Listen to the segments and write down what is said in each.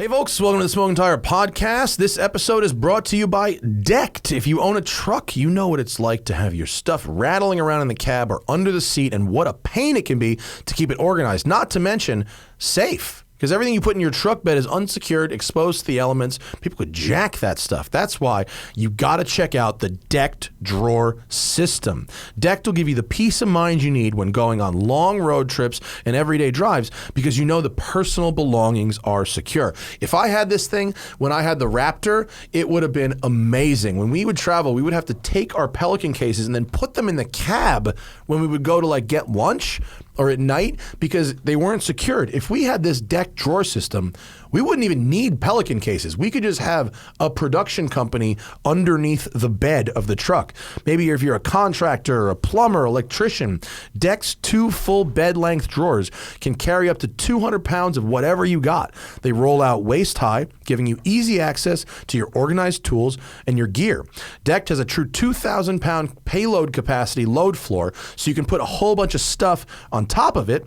Hey folks, welcome to the Smoking Tire Podcast. This episode is brought to you by Decked. If you own a truck, you know what it's like to have your stuff rattling around in the cab or under the seat, and what a pain it can be to keep it organized, not to mention safe. Because everything you put in your truck bed is unsecured, exposed to the elements. People could jack that stuff. That's why you got to check out the Decked Drawer System. Decked will give you the peace of mind you need when going on long road trips and everyday drives, because you know the personal belongings are secure. If I had this thing when I had the Raptor, it would have been amazing. When we would travel, we would have to take our Pelican cases and then put them in the cab when we would go to like get lunch or at night, because they weren't secured. If we had this Decked Drawer System, we wouldn't even need Pelican cases. We could just have a production company underneath the bed of the truck. Maybe if you're a contractor, a plumber, electrician, Deck's 2 full bed-length drawers can carry up to 200 pounds of whatever you got. They roll out waist-high, giving you easy access to your organized tools and your gear. Decked has a true 2,000-pound payload capacity load floor, so you can put a whole bunch of stuff on top of it,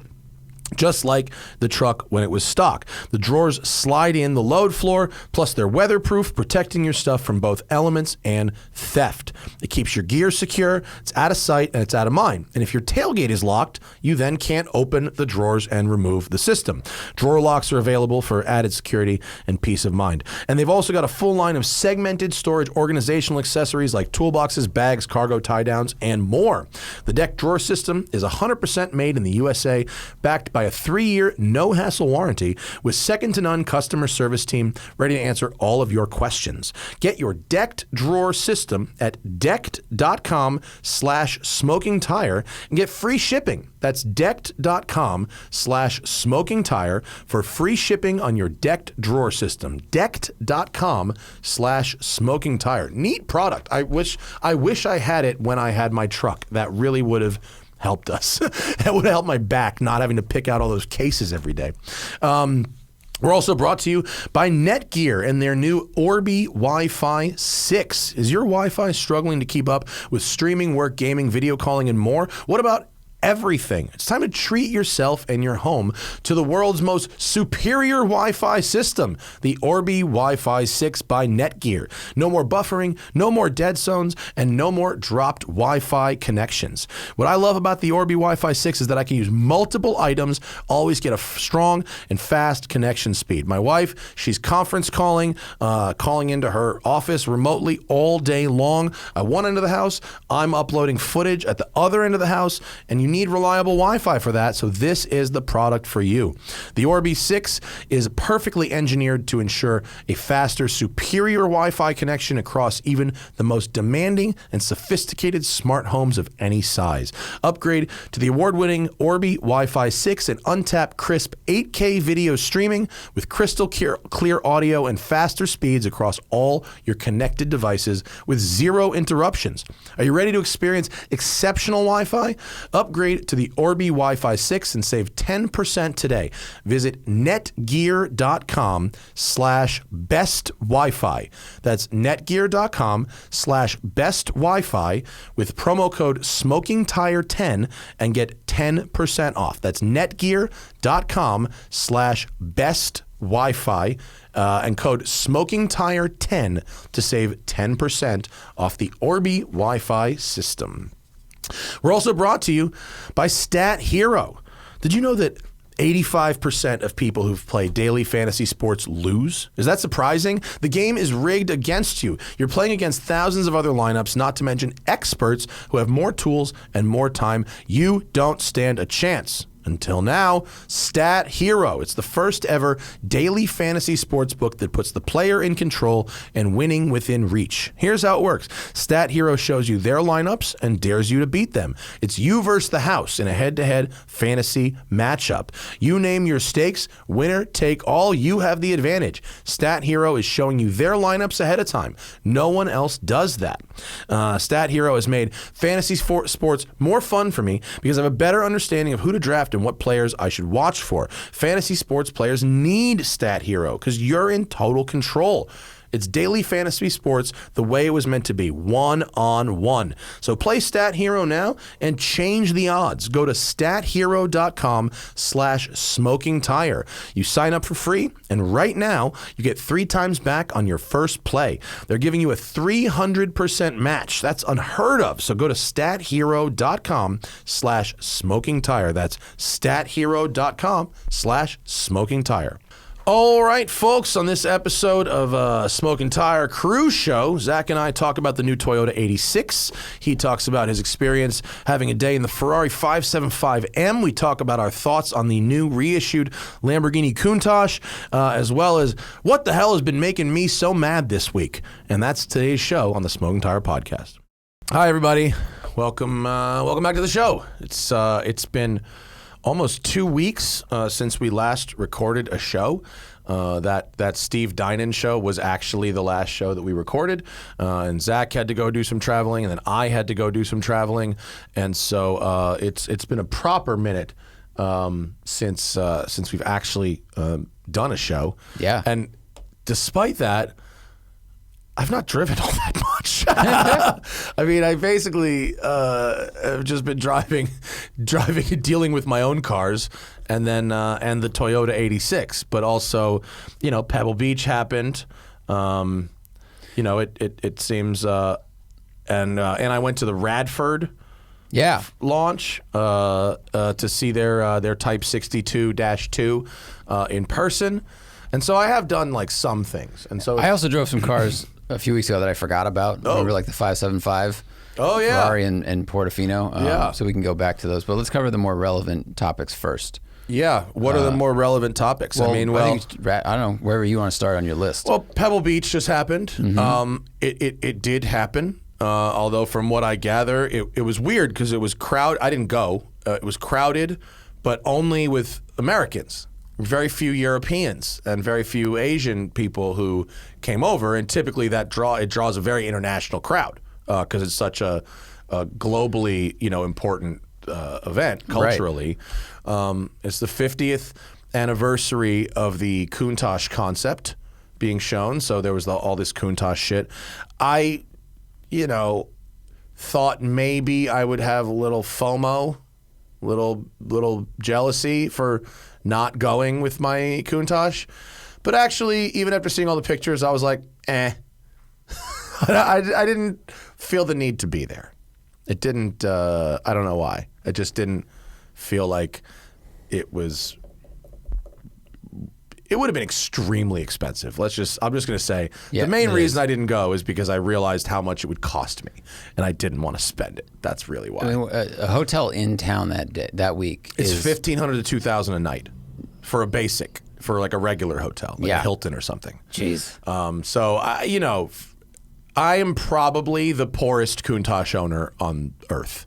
just like the truck when it was stock. The drawers slide in the load floor, plus they're weatherproof, protecting your stuff from both elements and theft. It keeps your gear secure, it's out of sight, and it's out of mind. And if your tailgate is locked, you then can't open the drawers and remove the system. Drawer locks are available for added security and peace of mind. And they've also got a full line of segmented storage organizational accessories like toolboxes, bags, cargo tie-downs, and more. The Decked Drawer System is 100% made in the USA, backed by a 3-year no-hassle warranty with second-to-none customer service team ready to answer all of your questions. Get your Decked Drawer System at decked.com/smokingtire and get free shipping. That's decked.com/smokingtire for free shipping on your Decked Drawer System. Decked.com/smokingtire. Neat product. I wish I had it when I had my truck. That really would have helped us. That would have helped my back, not having to pick out all those cases every day. We're also brought to you by Netgear and their new Orbi Wi-Fi 6. Is your Wi-Fi struggling to keep up with streaming, work, gaming, video calling, and more? What about everything? It's time to treat yourself and your home to the world's most superior Wi-Fi system, the Orbi Wi-Fi 6 by Netgear. No more buffering, no more dead zones, and no more dropped Wi-Fi connections. What I love about the Orbi Wi-Fi 6 is that I can use multiple items, always get a strong and fast connection speed. My wife, she's conference calling into her office remotely all day long. At one end of the house, I'm uploading footage at the other end of the house, and you need reliable Wi-Fi for that, so this is the product for you. The Orbi 6 is perfectly engineered to ensure a faster, superior Wi-Fi connection across even the most demanding and sophisticated smart homes of any size. Upgrade to the award-winning Orbi Wi-Fi 6 and untap crisp 8K video streaming with crystal clear audio and faster speeds across all your connected devices with 0 interruptions. Are you ready to experience exceptional Wi-Fi? Upgrade to the Orbi Wi-Fi 6 and save 10% today. Visit netgear.com/bestwifi. That's netgear.com/bestwifi with promo code SMOKINGTIRE10 and get 10% off. That's netgear.com/bestwifi and code SMOKINGTIRE10 to save 10% off the Orbi Wi-Fi system. We're also brought to you by Stat Hero. Did you know that 85% of people who've played daily fantasy sports lose? Is that surprising? The game is rigged against you. You're playing against thousands of other lineups, not to mention experts who have more tools and more time. You don't stand a chance. Until now, Stat Hero. It's the first ever daily fantasy sports book that puts the player in control and winning within reach. Here's how it works. Stat Hero shows you their lineups and dares you to beat them. It's you versus the house in a head-to-head fantasy matchup. You name your stakes, winner take all, you have the advantage. Stat Hero is showing you their lineups ahead of time. No one else does that. Stat Hero has made fantasy sports more fun for me because I have a better understanding of who to draft and what players I should watch for. Fantasy sports players need Stat Hero because you're in total control. It's daily fantasy sports the way it was meant to be, one-on-one. So play Stat Hero now and change the odds. Go to stathero.com/smokingtire. You sign up for free, and right now you get 3 times back on your first play. They're giving you a 300% match. That's unheard of. So go to stathero.com/smokingtire. That's stathero.com/smokingtire. All right, folks, on this episode of Smoking Tire Cruise Show, Zach and I talk about the new Toyota 86. He talks about his experience having a day in the Ferrari 575M. We talk about our thoughts on the new reissued Lamborghini Countach, as well as what the hell has been making me so mad this week. And that's today's show on the Smoking Tire Podcast. Hi, everybody. Welcome back to the show. It's been almost 2 weeks since we last recorded a show. That Steve Dinan show was actually the last show that we recorded, and Zach had to go do some traveling, and then I had to go do some traveling, and so it's been a proper minute since we've actually done a show. Yeah, and despite that, I've not driven all that much. I mean, I basically have just been driving and dealing with my own cars, and then and the Toyota 86. But also, Pebble Beach happened. It seems, and I went to the Radford launch to see their Type 62-2 in person. And so I have done like some things. And so I also drove some cars a few weeks ago that I forgot about. Remember, like the 575 Ferrari and Portofino. So we can go back to those. But let's cover the more relevant topics first. Yeah. What are the more relevant topics? Well, I don't know, wherever you want to start on your list. Well, Pebble Beach just happened. Mm-hmm. It did happen. Although from what I gather, it was weird because it was crowded. I didn't go. It was crowded, but only with Americans. Very few Europeans and very few Asian people who came over, and typically it draws a very international crowd because it's such a globally important event culturally. Right. It's the 50th anniversary of the Countach concept being shown, so there was all this Countach shit. I thought maybe I would have a little FOMO, little jealousy for not going with my Countach, but actually, even after seeing all the pictures, I was like, I didn't feel the need to be there. It didn't. I don't know why. It just didn't feel like it was. It would have been extremely expensive. I'm just going to say the main reason I didn't go is because I realized how much it would cost me, and I didn't want to spend it. That's really why. I mean, a hotel in town that week it's $1,500 to $2,000 a night for a basic, for like a regular hotel, like a Hilton or something. Jeez. So I am probably the poorest Countach owner on earth.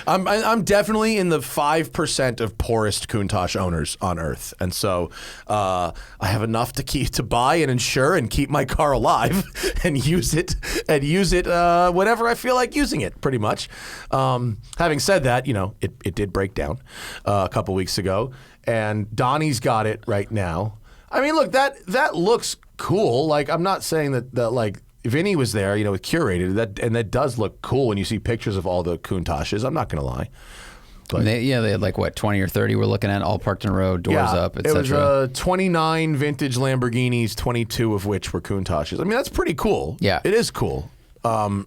I'm definitely in the 5% of poorest Countach owners on earth, and so I have enough to buy and insure and keep my car alive and use it whenever I feel like using it. Pretty much. Having said that, it did break down a couple weeks ago, and Donnie's got it right now. I mean, look, that looks cool. Like, I'm not saying that like. Vinny was there, with curated, that does look cool when you see pictures of all the Countaches. I'm not going to lie. But they had like, what, 20 or 30 we're looking at, all parked in a row, doors up, etc. It was 29 vintage Lamborghinis, 22 of which were Countaches. I mean, that's pretty cool. Yeah. It is cool. I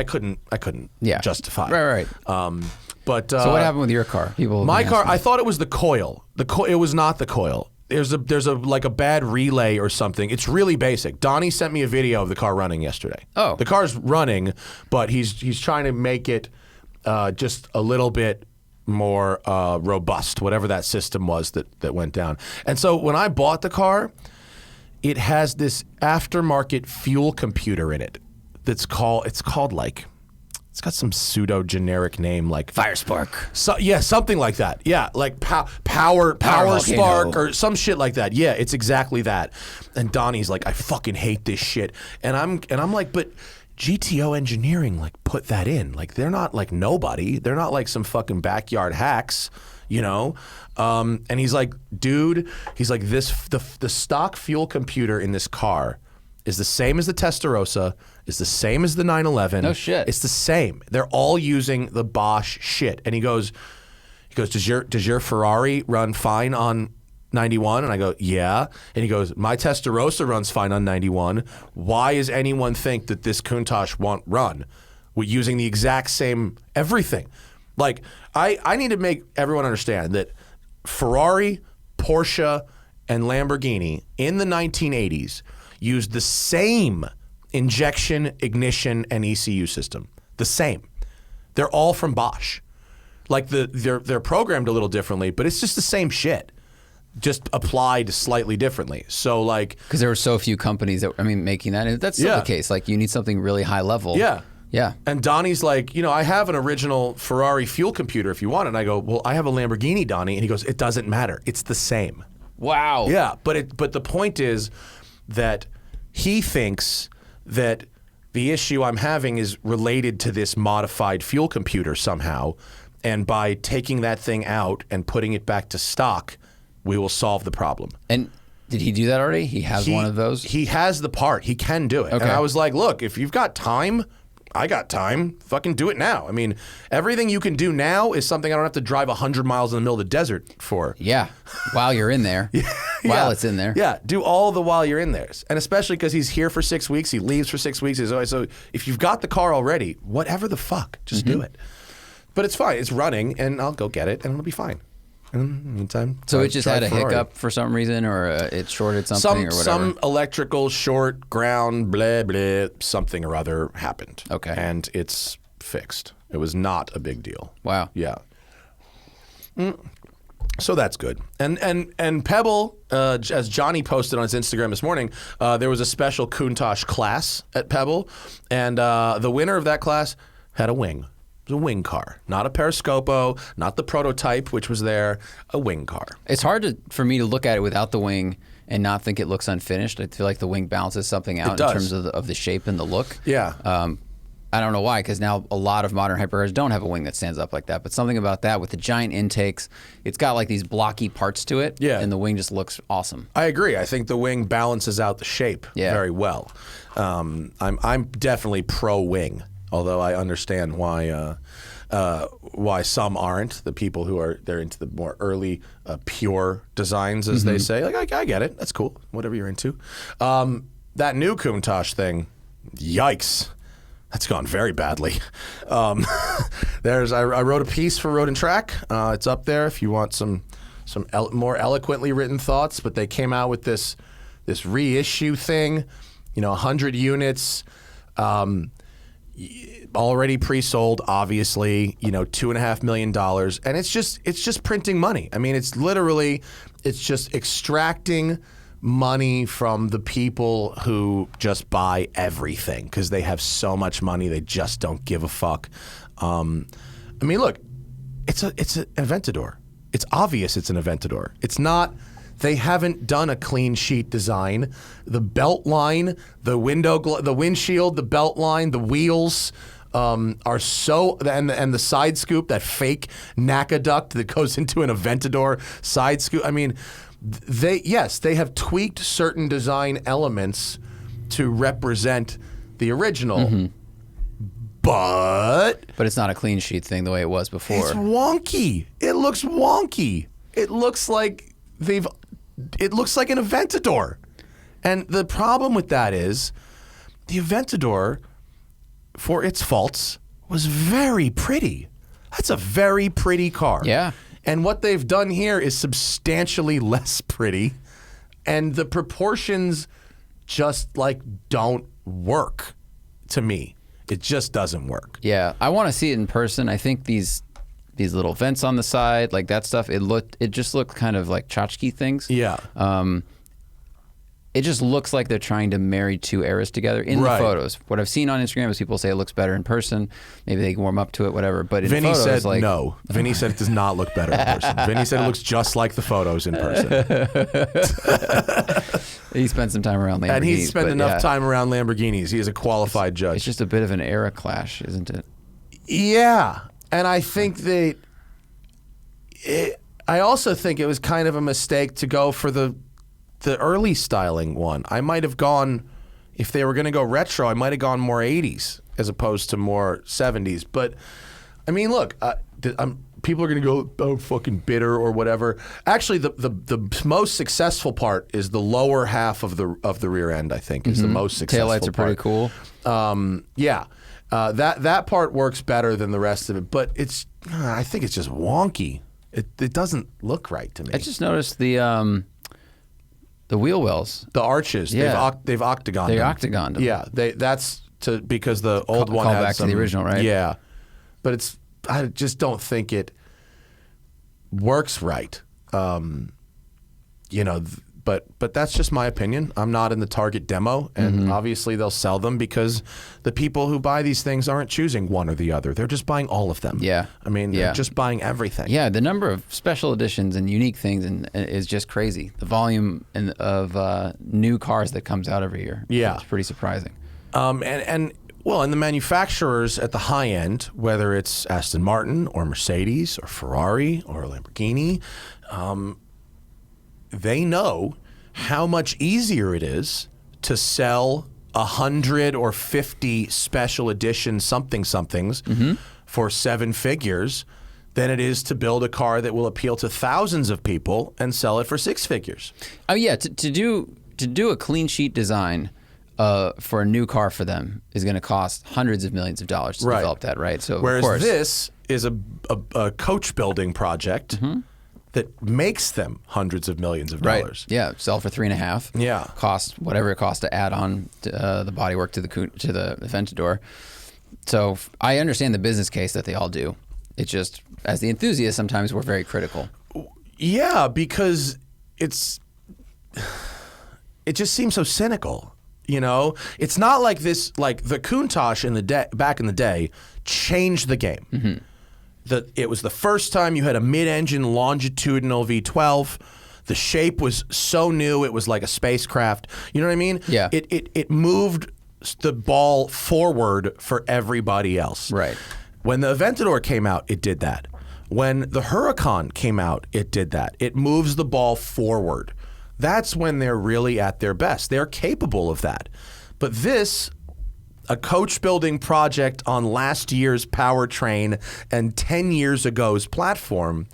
couldn't justify. Right. But so what happened with your car? My car, I thought it was the coil. It was not the coil. There's a bad relay or something. It's really basic. Donnie sent me a video of the car running yesterday. Oh. The car's running, but he's trying to make it just a little bit more robust, whatever that system was that went down. And so when I bought the car, it has this aftermarket fuel computer in it it's called like, it's got some pseudo generic name like Firespark. So yeah, something like that. Yeah, like power spark or some shit like that. Yeah, it's exactly that. And Donnie's like, I fucking hate this shit. And I'm like, but GTO Engineering like put that in. Like they're not like nobody. They're not like some fucking backyard hacks. you know? And he's like, dude, he's like, the stock fuel computer in this car is the same as the Testarossa, is the same as the 911. No shit. It's the same. They're all using the Bosch shit. And he goes, does your Ferrari run fine on 91? And I go, yeah. And he goes, my Testarossa runs fine on 91. Why does anyone think that this Countach won't run? We're using the exact same everything. Like, I need to make everyone understand that Ferrari, Porsche, and Lamborghini in the 1980s used the same injection, ignition, and ECU system. The same. They're all from Bosch. Like, they're programmed a little differently, but it's just the same shit, just applied slightly differently. So, like, because there were so few companies that, I mean, making that. And that's still the case. Like, you need something really high level. Yeah. Yeah. And Donnie's like, you know, I have an original Ferrari fuel computer if you want it. And I go, well, I have a Lamborghini, Donnie. And he goes, it doesn't matter. It's the same. Wow. Yeah, but the point is that he thinks that the issue I'm having is related to this modified fuel computer somehow. And by taking that thing out and putting it back to stock, we will solve the problem. And did he do that already? He has one of those? He has the part. He can do it. Okay. And I was like, look, if you've got time, I got time. Fucking do it now. I mean, everything you can do now is something I don't have to drive 100 miles in the middle of the desert for. Yeah. While you're in there. While it's in there. Yeah. Do all the while you're in there. And especially because he's here for 6 weeks. He leaves for 6 weeks. So if you've got the car already, whatever the fuck, just do it. But it's fine. It's running, and I'll go get it, and it'll be fine. And in the meantime, so it just had a hiccup for some reason, or it shorted something, or whatever? Some electrical short, ground, blah, blah, something or other happened. Okay. And it's fixed. It was not a big deal. Wow. Yeah. So that's good. And Pebble, as Johnny posted on his Instagram this morning, there was a special Countach class at Pebble, and the winner of that class had a wing. It was a wing car, not a Periscopo, not the prototype, which was there, a wing car. It's hard for me to look at it without the wing and not think it looks unfinished. I feel like the wing balances something out in terms of the shape and the look. Yeah. I don't know why, because now a lot of modern hypercars don't have a wing that stands up like that. But something about that with the giant intakes, it's got like these blocky parts to it. Yeah. And the wing just looks awesome. I agree. I think the wing balances out the shape very well. I'm definitely pro wing, although I understand why some aren't. The people who they're into the more early pure designs, as they say. Like, I get it. That's cool. Whatever you're into. That new Countach thing, yikes. That's gone very badly. I wrote a piece for Road and Track. It's up there if you want some more eloquently written thoughts. But they came out with this reissue thing, 100 units, already pre-sold, obviously, $2.5 million, and it's just printing money. I mean, it's just extracting money from the people who just buy everything because they have so much money they just don't give a fuck. I mean, look, it's an Aventador. It's obvious it's an Aventador. It's not. They haven't done a clean sheet design. The belt line, the windshield, the belt line, the wheels are so, and the side scoop, that fake NACA duct that goes into an Aventador side scoop. I mean, they have tweaked certain design elements to represent the original, but it's not a clean sheet thing the way it was before. It's wonky. It looks wonky. It looks like an Aventador. And the problem with that is the Aventador, for its faults, was very pretty. That's a very pretty car. Yeah. And what they've done here is substantially less pretty. And the proportions just don't work to me. It just doesn't work. Yeah. I want to see it in person. I think these little vents on the side, like that stuff, it just looked kind of like tchotchke things. Yeah. It just looks like they're trying to marry two eras together in the photos. What I've seen on Instagram is people say it looks better in person. Maybe they can warm up to it, whatever. But in Vinny photos, said no. Vinny said it does not look better in person. Vinny said it looks just like the photos in person. He spent some time around Lamborghinis. And he spent enough time around Lamborghinis. He is a qualified judge. It's just a bit of an era clash, isn't it? Yeah. And I think that I also think it was kind of a mistake to go for the early styling one. I might have gone, if they were going to go retro, I might have gone more 80s as opposed to more 70s. But I mean, look, people are going to go, oh, fucking bitter or whatever. Actually, the most successful part is the lower half of the rear end. I think is the most successful. Taillights are pretty cool. That part works better than the rest of it, but I think it's just wonky. It doesn't look right to me. I just noticed the wheel wells, the arches. Yeah. They've octagoned. They them. octagoned them. Yeah, that's because the old one call had back to the original, right? Yeah, but I just don't think it works right. But that's just my opinion. I'm not in the Target demo, and obviously they'll sell them because the people who buy these things aren't choosing one or the other. They're just buying all of them. Yeah. I mean, they're just buying everything. Yeah, the number of special editions and unique things is just crazy. The volume of new cars that comes out every year. Yeah. It's pretty surprising. And the manufacturers at the high end, whether it's Aston Martin or Mercedes or Ferrari or Lamborghini, they know how much easier it is to sell 100 or 50 special edition somethings for 7 figures than it is to build a car that will appeal to thousands of people and sell it for 6 figures. Oh yeah, to do a clean sheet design for a new car for them is going to cost hundreds of millions of dollars to develop that, right? So whereas of course, this is a coach building project that makes them hundreds of millions of dollars. Right. Yeah, sell for $3.5. Yeah, cost whatever it costs to add on the bodywork to the Aventador. So I understand the business case that they all do. It's just, as the enthusiast, sometimes we're very critical. Yeah, because it just seems so cynical. You know, it's not like this. Like the Countach back in the day changed the game. It was the first time you had a mid-engine longitudinal V12. The shape was so new; it was like a spacecraft. You know what I mean? Yeah. It moved the ball forward for everybody else. Right. When the Aventador came out, it did that. When the Huracan came out, it did that. It moves the ball forward. That's when they're really at their best. They're capable of that. But this, a coach building project on last year's powertrain and 10 years ago's platform,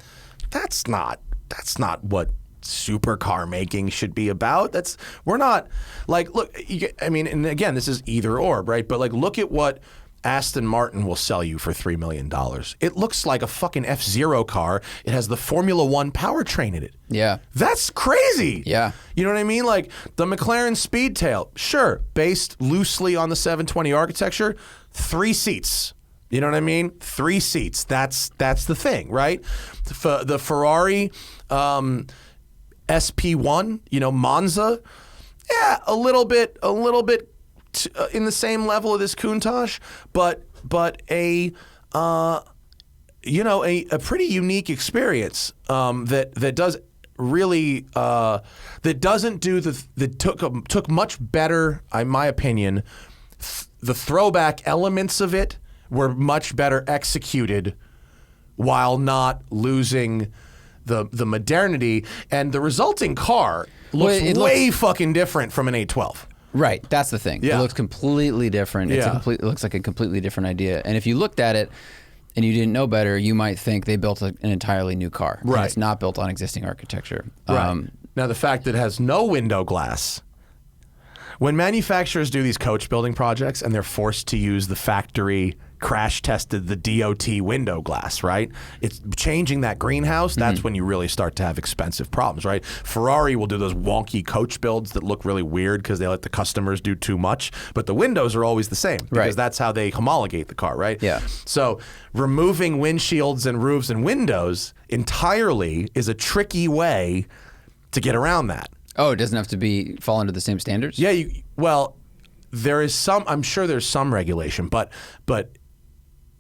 that's not what supercar making should be about. We're not like, look, I mean, and again, this is either or, right? But like, look at what Aston Martin will sell you for $3 million. It looks like a fucking F-Zero car. It has the Formula One powertrain in it. Yeah. That's crazy. Yeah. You know what I mean? Like the McLaren Speedtail, sure, based loosely on the 720 architecture, 3 seats. You know what I mean? 3 seats. That's the thing, right? The Ferrari SP1, Monza, yeah, a little bit in the same level of this Countach, but a pretty unique experience that does really that doesn't do that took much better, in my opinion. The throwback elements of it were much better executed while not losing the modernity, and the resulting car looks way fucking different from an 812. Right, that's the thing. Yeah. It looks completely different. It looks like a completely different idea. And if you looked at it and you didn't know better, you might think they built an entirely new car. Right. And it's not built on existing architecture. Right. Now, the fact that it has no window glass. When manufacturers do these coach building projects and they're forced to use the factory crash tested, the DOT window glass, right? It's changing that greenhouse. That's when you really start to have expensive problems, right? Ferrari will do those wonky coach builds that look really weird because they let the customers do too much, but the windows are always the same because that's how they homologate the car, right? Yeah. So removing windshields and roofs and windows entirely is a tricky way to get around that. Oh, it doesn't have to fall under the same standards? Yeah, there is some, I'm sure there's some regulation, but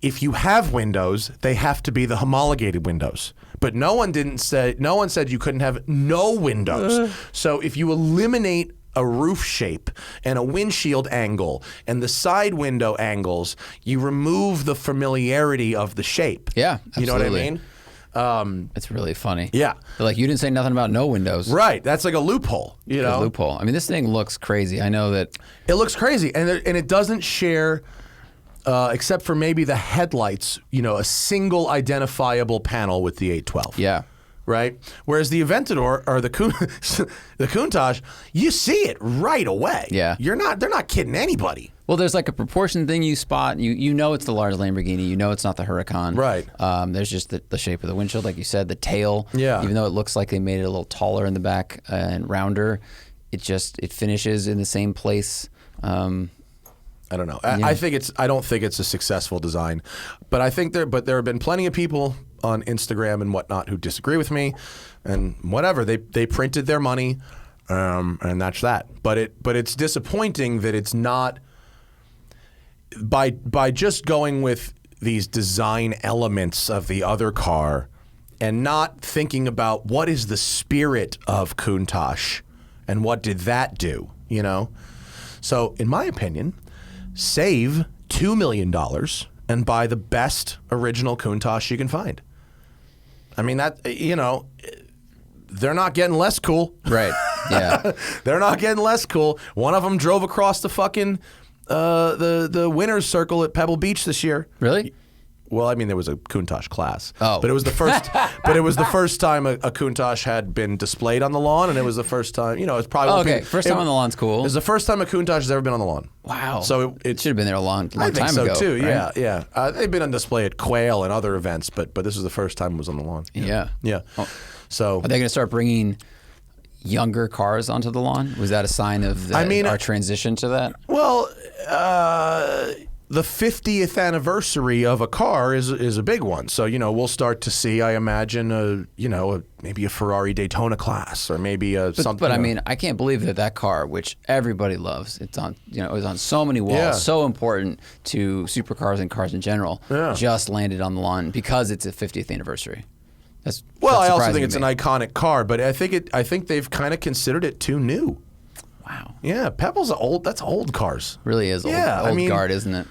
if you have windows, they have to be the homologated windows. But no one said you couldn't have no windows. So if you eliminate a roof shape and a windshield angle and the side window angles, you remove the familiarity of the shape. Yeah, absolutely. You know what I mean? It's really funny. Yeah. They're like, you didn't say nothing about no windows. Right. That's like a loophole, you know? A loophole. I mean, this thing looks crazy. I know that. It looks crazy. And it doesn't share, except for maybe the headlights, a single identifiable panel with the 812. Yeah. Right? Whereas the Aventador or the Countach, you see it right away. Yeah. They're not kidding anybody. Well, there's like a proportion thing you spot. You know it's the large Lamborghini. You know it's not the Huracan. Right. There's just the shape of the windshield, like you said, the tail. Yeah. Even though it looks like they made it a little taller in the back and rounder, it finishes in the same place. I don't know. I don't think it's a successful design, but I think there have been plenty of people on Instagram and whatnot who disagree with me, and whatever they printed their money, and that's that. But it's disappointing that it's not by just going with these design elements of the other car and not thinking about what is the spirit of Countach and what did that do, So in my opinion, save $2 million and buy the best original Countach you can find. I mean, that, they're not getting less cool. Right. Yeah. They're not getting less cool. One of them drove across the fucking the winner's circle at Pebble Beach this year. Really? Well, I mean, there was a Countach class. Oh. But it was the first. But it was the first time a Countach had been displayed on the lawn, and it was the first time. It's probably first time on the lawn's cool. It was the first time a Countach has ever been on the lawn. Wow. So it should have been there a long time ago. I think so too. Right? Yeah. They've been on display at Quail and other events, but this is the first time it was on the lawn. Yeah. Oh. So are they going to start bringing younger cars onto the lawn? Was that a sign of our transition to that? Well, the 50th anniversary of a car is a big one. So, we'll start to see, I imagine, maybe a Ferrari Daytona class or maybe something. But I mean, I can't believe that car, which everybody loves, it's on, it was on so many walls, so important to supercars and cars in general, just landed on the lawn because it's a 50th anniversary. I also think it's an iconic car, but I think they've kind of considered it too new. Wow. Yeah, Pebble's old. That's old cars. Really is old. Yeah, old guard, isn't it?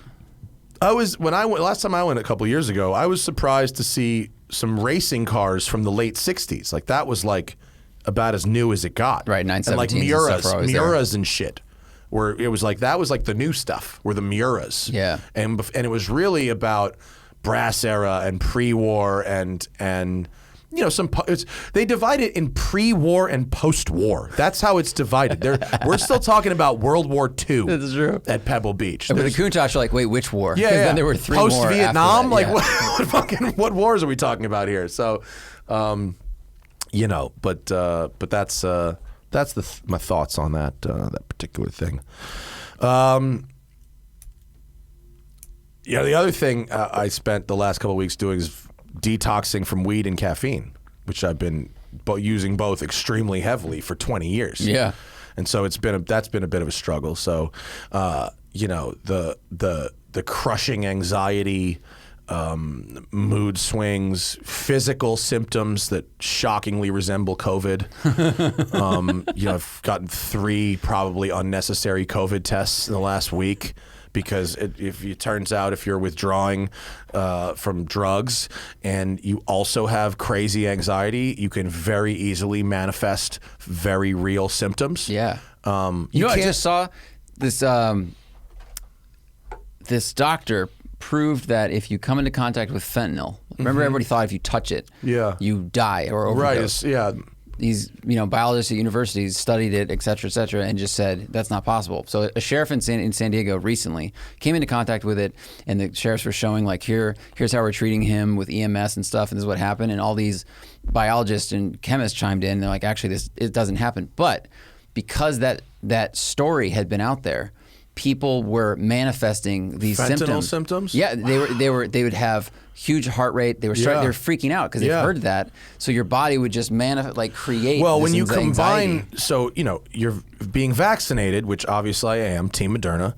Last time I went a couple years ago, I was surprised to see some racing cars from the late '60s. Like that was like about as new as it got. Right, 917s and like Miuras and shit. Where it was like that was like the new stuff. Were the Miuras. Yeah. And it was really about brass era and pre-war and they divide it in pre-war and post-war. That's how it's divided. We're still talking about World War II. That's true. At Pebble Beach. But the Countach are like, wait, which war? Yeah, then there were three more post-Vietnam. Like, what wars are we talking about here? So, but that's my thoughts on that particular thing. The other thing I spent the last couple of weeks doing is detoxing from weed and caffeine, which I've been using both extremely heavily for 20 years. Yeah. And so that's been a bit of a struggle. So, the crushing anxiety, mood swings, physical symptoms that shockingly resemble COVID. I've gotten 3 probably unnecessary COVID tests in the last week. Because it turns out if you're withdrawing from drugs and you also have crazy anxiety, you can very easily manifest very real symptoms. Yeah. I just saw this. This doctor proved that if you come into contact with fentanyl, remember everybody thought if you touch it, you die or overdose. Right. Yeah. These biologists at universities studied it, et cetera, and just said that's not possible. So a sheriff in San Diego recently came into contact with it, and the sheriffs were showing like here's how we're treating him with EMS and stuff, and this is what happened. And all these biologists and chemists chimed in. And they're like, actually, it doesn't happen. But because that story had been out there, people were manifesting these symptoms. Yeah, they would have huge heart rate. They were freaking out because they've heard that. So your body would just create. Well, when you anxiety. combine, so you're being vaccinated, which obviously I am, Team Moderna.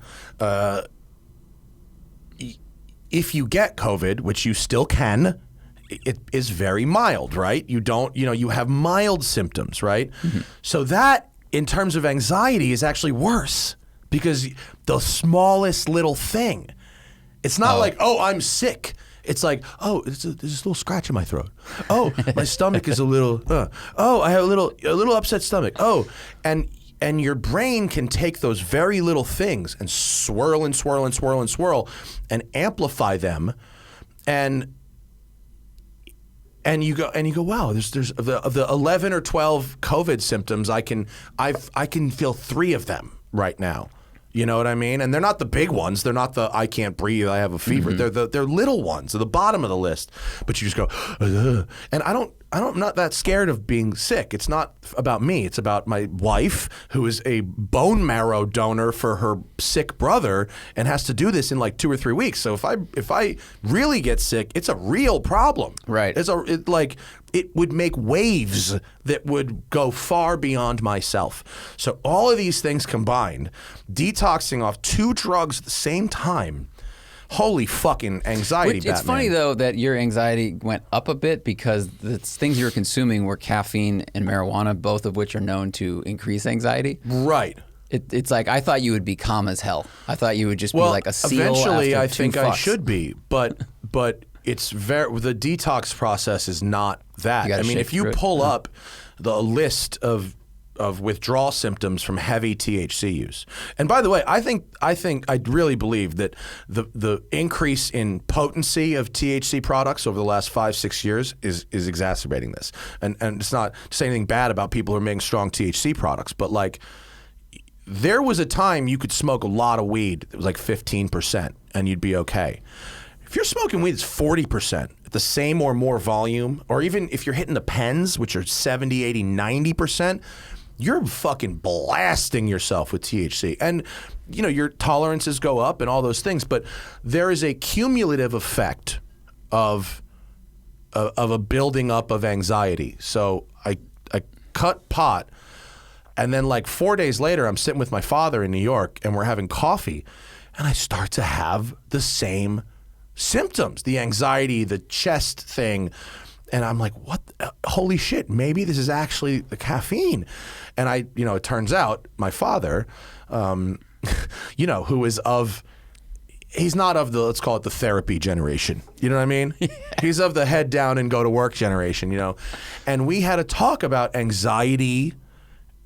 If you get COVID, which you still can, it is very mild, right? You don't, you have mild symptoms, right? Mm-hmm. So that, in terms of anxiety, is actually worse. Because the smallest little thing, it's not like, I'm sick. It's like, oh, there's a little scratch in my throat. Oh, my stomach is a little. Oh, I have a little upset stomach. Oh, and your brain can take those very little things and swirl and swirl and swirl and swirl, and amplify them, and you go, wow. There's of the 11 or 12 COVID symptoms. I can feel 3 of them right now. You know what I mean? And they're not the big ones. They're not the I can't breathe, I have a fever. Mm-hmm. They're little ones at the bottom of the list. But you just go, ugh. And I'm not that scared of being sick. It's not about me. It's about my wife, who is a bone marrow donor for her sick brother and has to do this in like 2 or 3 weeks. So if I really get sick, it's a real problem. Right. It would make waves that would go far beyond myself. So all of these things combined, detoxing off 2 drugs at the same time, holy fucking anxiety, Batman. It's funny, though, that your anxiety went up a bit because the things you were consuming were caffeine and marijuana, both of which are known to increase anxiety. Right. It's like, I thought you would be calm as hell. I thought you would just be like a seal eventually after I think 2 I fucks. should be, but it's the detox process is not that. I mean, if you pull up the list of withdrawal symptoms from heavy THC use, and by the way, I really believe that the increase in potency of THC products over the last 5-6 years is exacerbating this. And it's not to say anything bad about people who are making strong THC products, but like, there was a time you could smoke a lot of weed that was like 15% and you'd be okay. If you're smoking weed that's 40% at the same or more volume, or even if you're hitting the pens, which are 70, 80, 90%, you're fucking blasting yourself with THC. And, you know, your tolerances go up and all those things, but there is a cumulative effect of a building up of anxiety. So I cut pot, and then like 4 days later, I'm sitting with my father in New York, and we're having coffee, and I start to have the same symptoms, the anxiety, the chest thing. And I'm like, what? Holy shit, maybe this is actually the caffeine. And it turns out my father, who is he's not of the, let's call it the therapy generation. You know what I mean? He's of the head down and go to work generation, And we had a talk about anxiety,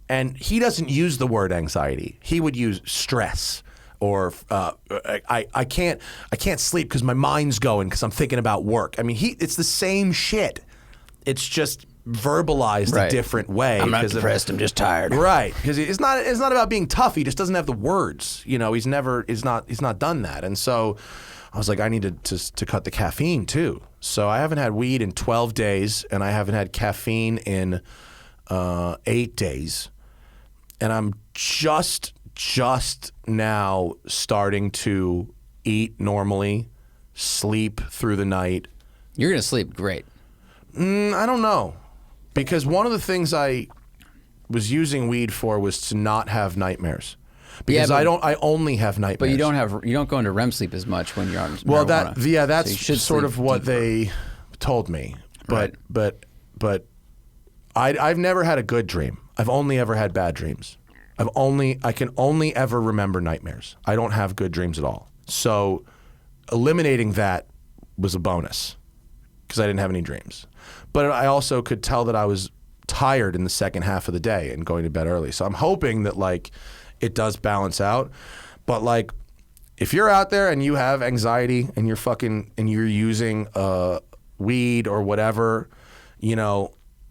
and he doesn't use the word anxiety. He would use stress. Or I can't sleep because my mind's going because I'm thinking about work. I mean, it's the same shit. It's just verbalized a different way. I'm not depressed. I'm just tired. Right, because it's not about being tough. He just doesn't have the words. He's not done that. And so I was like, I need to cut the caffeine too. So I haven't had weed in 12 days, and I haven't had caffeine in 8 days, and I'm just now starting to eat normally, sleep through the night. You're going to sleep great. I don't know. Because one of the things I was using weed for was to not have nightmares. Because I only have nightmares. But you don't go into REM sleep as much when you're on marijuana. Well, that's so sort of what they told me. But I've never had a good dream. I've only ever had bad dreams. I can only ever remember nightmares. I don't have good dreams at all. So eliminating that was a bonus because I didn't have any dreams. But I also could tell that I was tired in the second half of the day and going to bed early. So I'm hoping that like it does balance out. But like if you're out there and you have anxiety and you're using weed or whatever,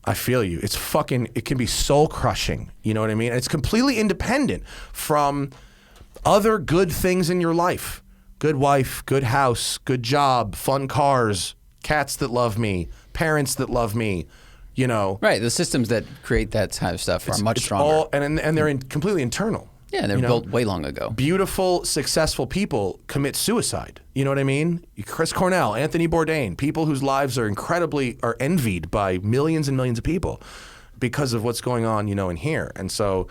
I feel you. It can be soul crushing. You know what I mean? It's completely independent from other good things in your life. Good wife, good house, good job, fun cars, cats that love me, parents that love me, Right. The systems that create that type of stuff are much stronger. And they're completely internal. Yeah, they're built way long ago. Beautiful, successful people commit suicide. You know what I mean? Chris Cornell, Anthony Bourdain, people whose lives are envied by millions and millions of people because of what's going on, in here. And so,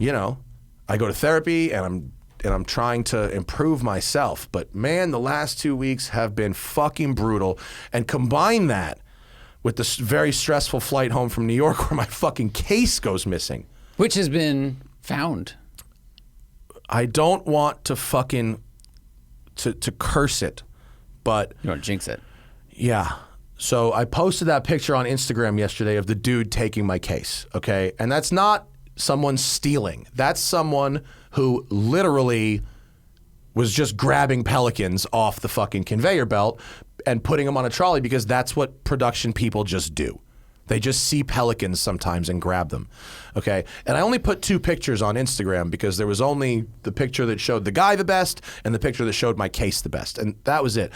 I go to therapy and I'm trying to improve myself. But man, the last 2 weeks have been fucking brutal. And combine that with the very stressful flight home from New York where my fucking case goes missing. Which has been found. I don't want to fucking to curse it, but you don't jinx it. Yeah. So I posted that picture on Instagram yesterday of the dude taking my case, okay? And that's not someone stealing. That's someone who literally was just grabbing pelicans off the fucking conveyor belt and putting them on a trolley because that's what production people just do. They just see pelicans sometimes and grab them, okay? And I only put 2 pictures on Instagram because there was only the picture that showed the guy the best and the picture that showed my case the best, and that was it.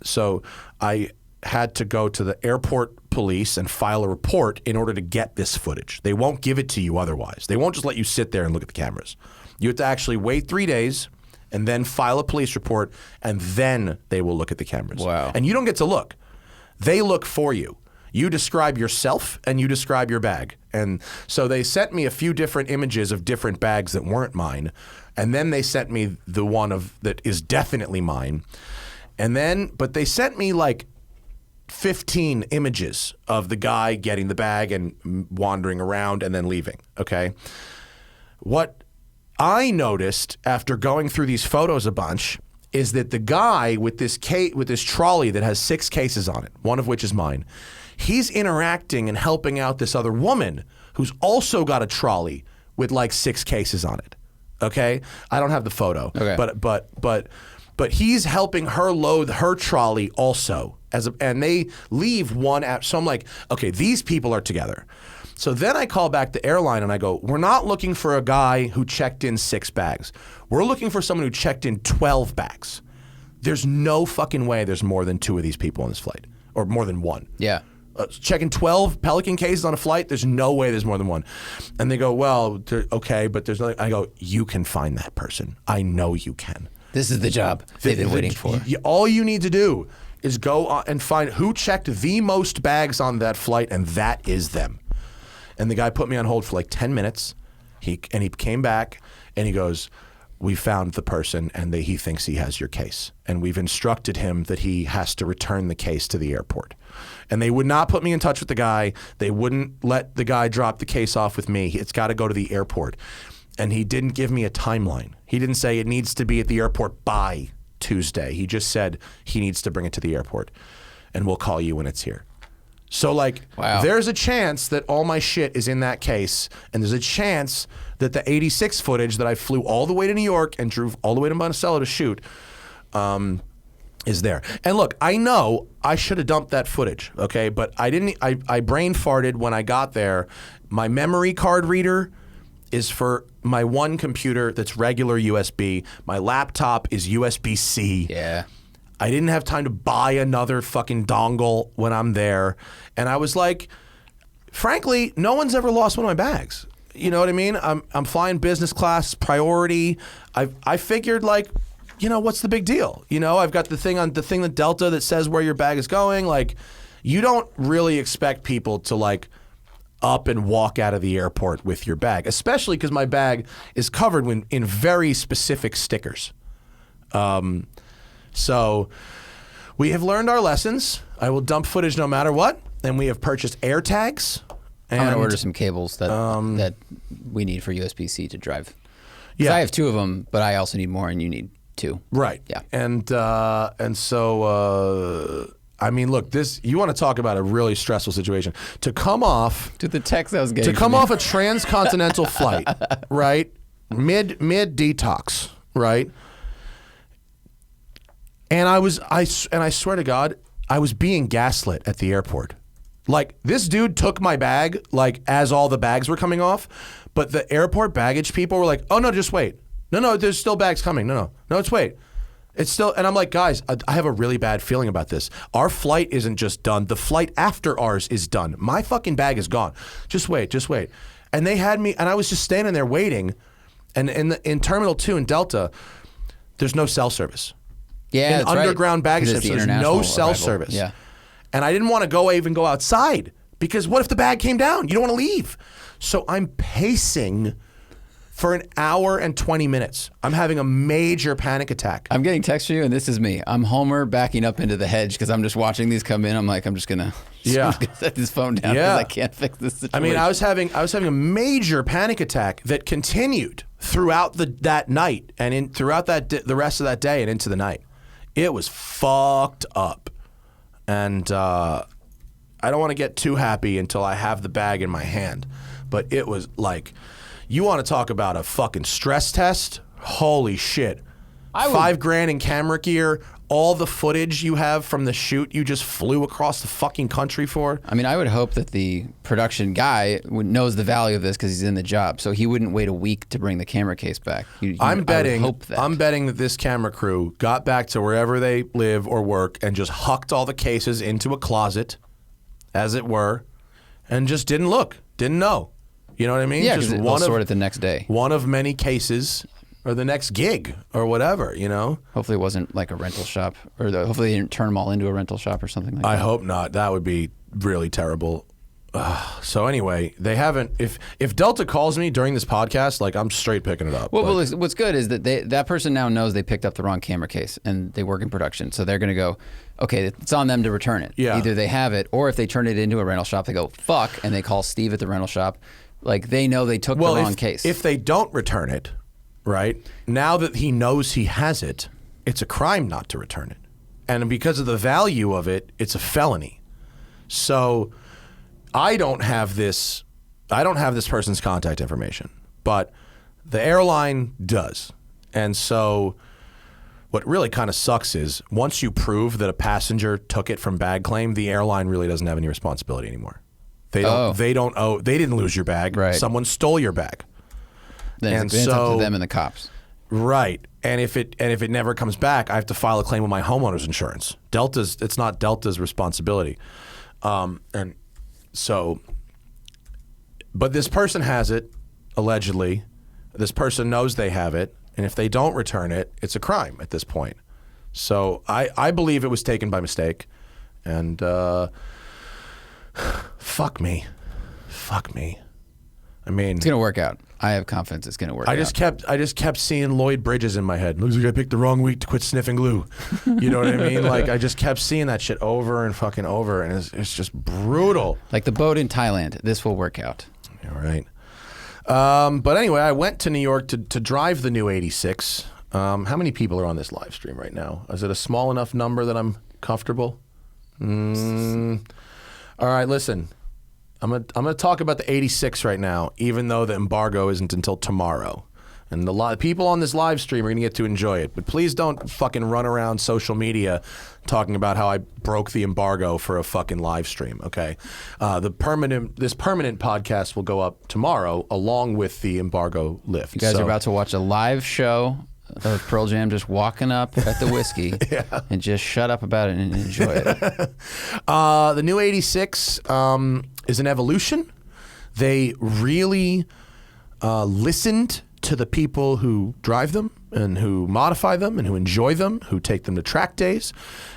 So I had to go to the airport police and file a report in order to get this footage. They won't give it to you otherwise. They won't just let you sit there and look at the cameras. You have to actually wait 3 days and then file a police report, and then they will look at the cameras. Wow. And you don't get to look. They look for you. You describe yourself and you describe your bag. And so they sent me a few different images of different bags that weren't mine. And then they sent me the one that is definitely mine. But they sent me like 15 images of the guy getting the bag and wandering around and then leaving, okay? What I noticed after going through these photos a bunch is that the guy with this trolley that has 6 cases on it, one of which is mine, he's interacting and helping out this other woman who's also got a trolley with like 6 cases on it, okay? I don't have the photo, okay. But he's helping her load her trolley also, and they leave one out. So I'm like, okay, these people are together. So then I call back the airline and I go, we're not looking for a guy who checked in 6 bags. We're looking for someone who checked in 12 bags. There's no fucking way there's more than 2 of these people on this flight, or more than 1. Yeah. Checking 12 Pelican cases on a flight, there's no way there's more than 1. And they go, well, okay, but there's nothing. I go, you can find that person. I know you can. This is the job they've been waiting for. All you need to do is go on and find who checked the most bags on that flight, and that is them. And the guy put me on hold for like 10 minutes. He came back and he goes, we found the person and he thinks he has your case. And we've instructed him that he has to return the case to the airport. And they would not put me in touch with the guy. They wouldn't let the guy drop the case off with me. It's got to go to the airport. And he didn't give me a timeline. He didn't say it needs to be at the airport by Tuesday. He just said he needs to bring it to the airport and we'll call you when it's here. So like, wow. There's a chance that all my shit is in that case, and there's a chance that the 86 footage that I flew all the way to New York and drove all the way to Monticello to shoot is there. And look, I know I should have dumped that footage, okay? But I didn't. I brain farted when I got there. My memory card reader is for my one computer that's regular USB. My laptop is USB-C. Yeah. I didn't have time to buy another fucking dongle when I'm there. And I was like, frankly, no one's ever lost one of my bags. You know what I mean? I'm flying business class, priority. I figured like, you know, what's the big deal? You know, I've got the thing that Delta that says where your bag is going. Like, you don't really expect people to like up and walk out of the airport with your bag, especially because my bag is covered in very specific stickers. So we have learned our lessons. I will dump footage no matter what. And we have purchased air tags. And I'm going to order some cables that we need for USB-C to drive. Yeah. I have 2 of them, but I also need more and you need 2. Right. Yeah. And so, I mean, look, you want to talk about a really stressful situation. To come off... To the text I was getting. To come off a transcontinental flight, right? Mid detox, right? And I swear to God, I was being gaslit at the airport. Like, this dude took my bag, like, as all the bags were coming off, but the airport baggage people were like, oh, no, just wait. No, there's still bags coming. No, just wait. It's still, and I'm like, guys, I have a really bad feeling about this. Our flight isn't just done. The flight after ours is done. My fucking bag is gone. Just wait. And they had me, and I was just standing there waiting, and in Terminal 2 in Delta, there's no cell service. Yeah, in underground baggage service, there's no cell service. Yeah. And I didn't want to even go outside because what if the bag came down? You don't want to leave. So I'm pacing for an hour and 20 minutes. I'm having a major panic attack. I'm getting text from you, and this is me. I'm Homer backing up into the hedge because I'm just watching these come in. I'm like, I'm just gonna set this phone down because I can't fix this situation. I mean, I was having a major panic attack that continued throughout that night and throughout the rest of that day and into the night. It was fucked up. And I don't want to get too happy until I have the bag in my hand. But it was like, you want to talk about a fucking stress test? Holy shit. $5,000 in camera gear, all the footage you have from the shoot you just flew across the fucking country for. I mean, I would hope that the production guy knows the value of this because he's in the job, so he wouldn't wait a week to bring the camera case back. I'm betting that this camera crew got back to wherever they live or work and just hucked all the cases into a closet, as it were, and just didn't look, didn't know. You know what I mean? Yeah, just they'll sort it the next day. One of many cases. Or the next gig, or whatever, you know? Hopefully it wasn't like a rental shop, or hopefully they didn't turn them all into a rental shop or something like that. I hope not. That would be really terrible. So anyway, they haven't. If Delta calls me during this podcast, like I'm straight picking it up. Well, what's good is that that person now knows they picked up the wrong camera case and they work in production, so they're going to go, okay, it's on them to return it. Yeah. Either they have it, or if they turn it into a rental shop, they go fuck, and they call Steve at the rental shop. Like they know they took the wrong case. If they don't return it. Right? Now that he knows he has it, it's a crime not to return it. And because of the value of it, it's a felony. So I don't have this person's contact information, but the airline does. And so what really kind of sucks is once you prove that a passenger took it from bag claim, the airline really doesn't have any responsibility anymore. They didn't lose your bag. Right. Someone stole your bag. Then it's up to them and the cops. Right. And if it never comes back, I have to file a claim with my homeowner's insurance. It's not Delta's responsibility. And so, but this person has it, allegedly. This person knows they have it. And if they don't return it, it's a crime at this point. So I believe it was taken by mistake. And fuck me. I mean, it's going to work out. I have confidence it's going to work out. I just kept seeing Lloyd Bridges in my head. Looks like I picked the wrong week to quit sniffing glue. You know what I mean? Like I just kept seeing that shit over and fucking over, and it's just brutal. Like the boat in Thailand. This will work out. All right. But anyway, I went to New York to drive the new 86. How many people are on this live stream right now? Is it a small enough number that I'm comfortable? All right, listen. I'm gonna talk about the 86 right now, even though the embargo isn't until tomorrow. And a lot of people on this live stream are gonna get to enjoy it. But please don't fucking run around social media talking about how I broke the embargo for a fucking live stream, okay? This permanent podcast will go up tomorrow along with the embargo lift. You guys are about to watch a live show of Pearl Jam just walking up at the whiskey and just shut up about it and enjoy it. The new 86 is an evolution. They really listened to the people who drive them and who modify them and who enjoy them, who take them to track days,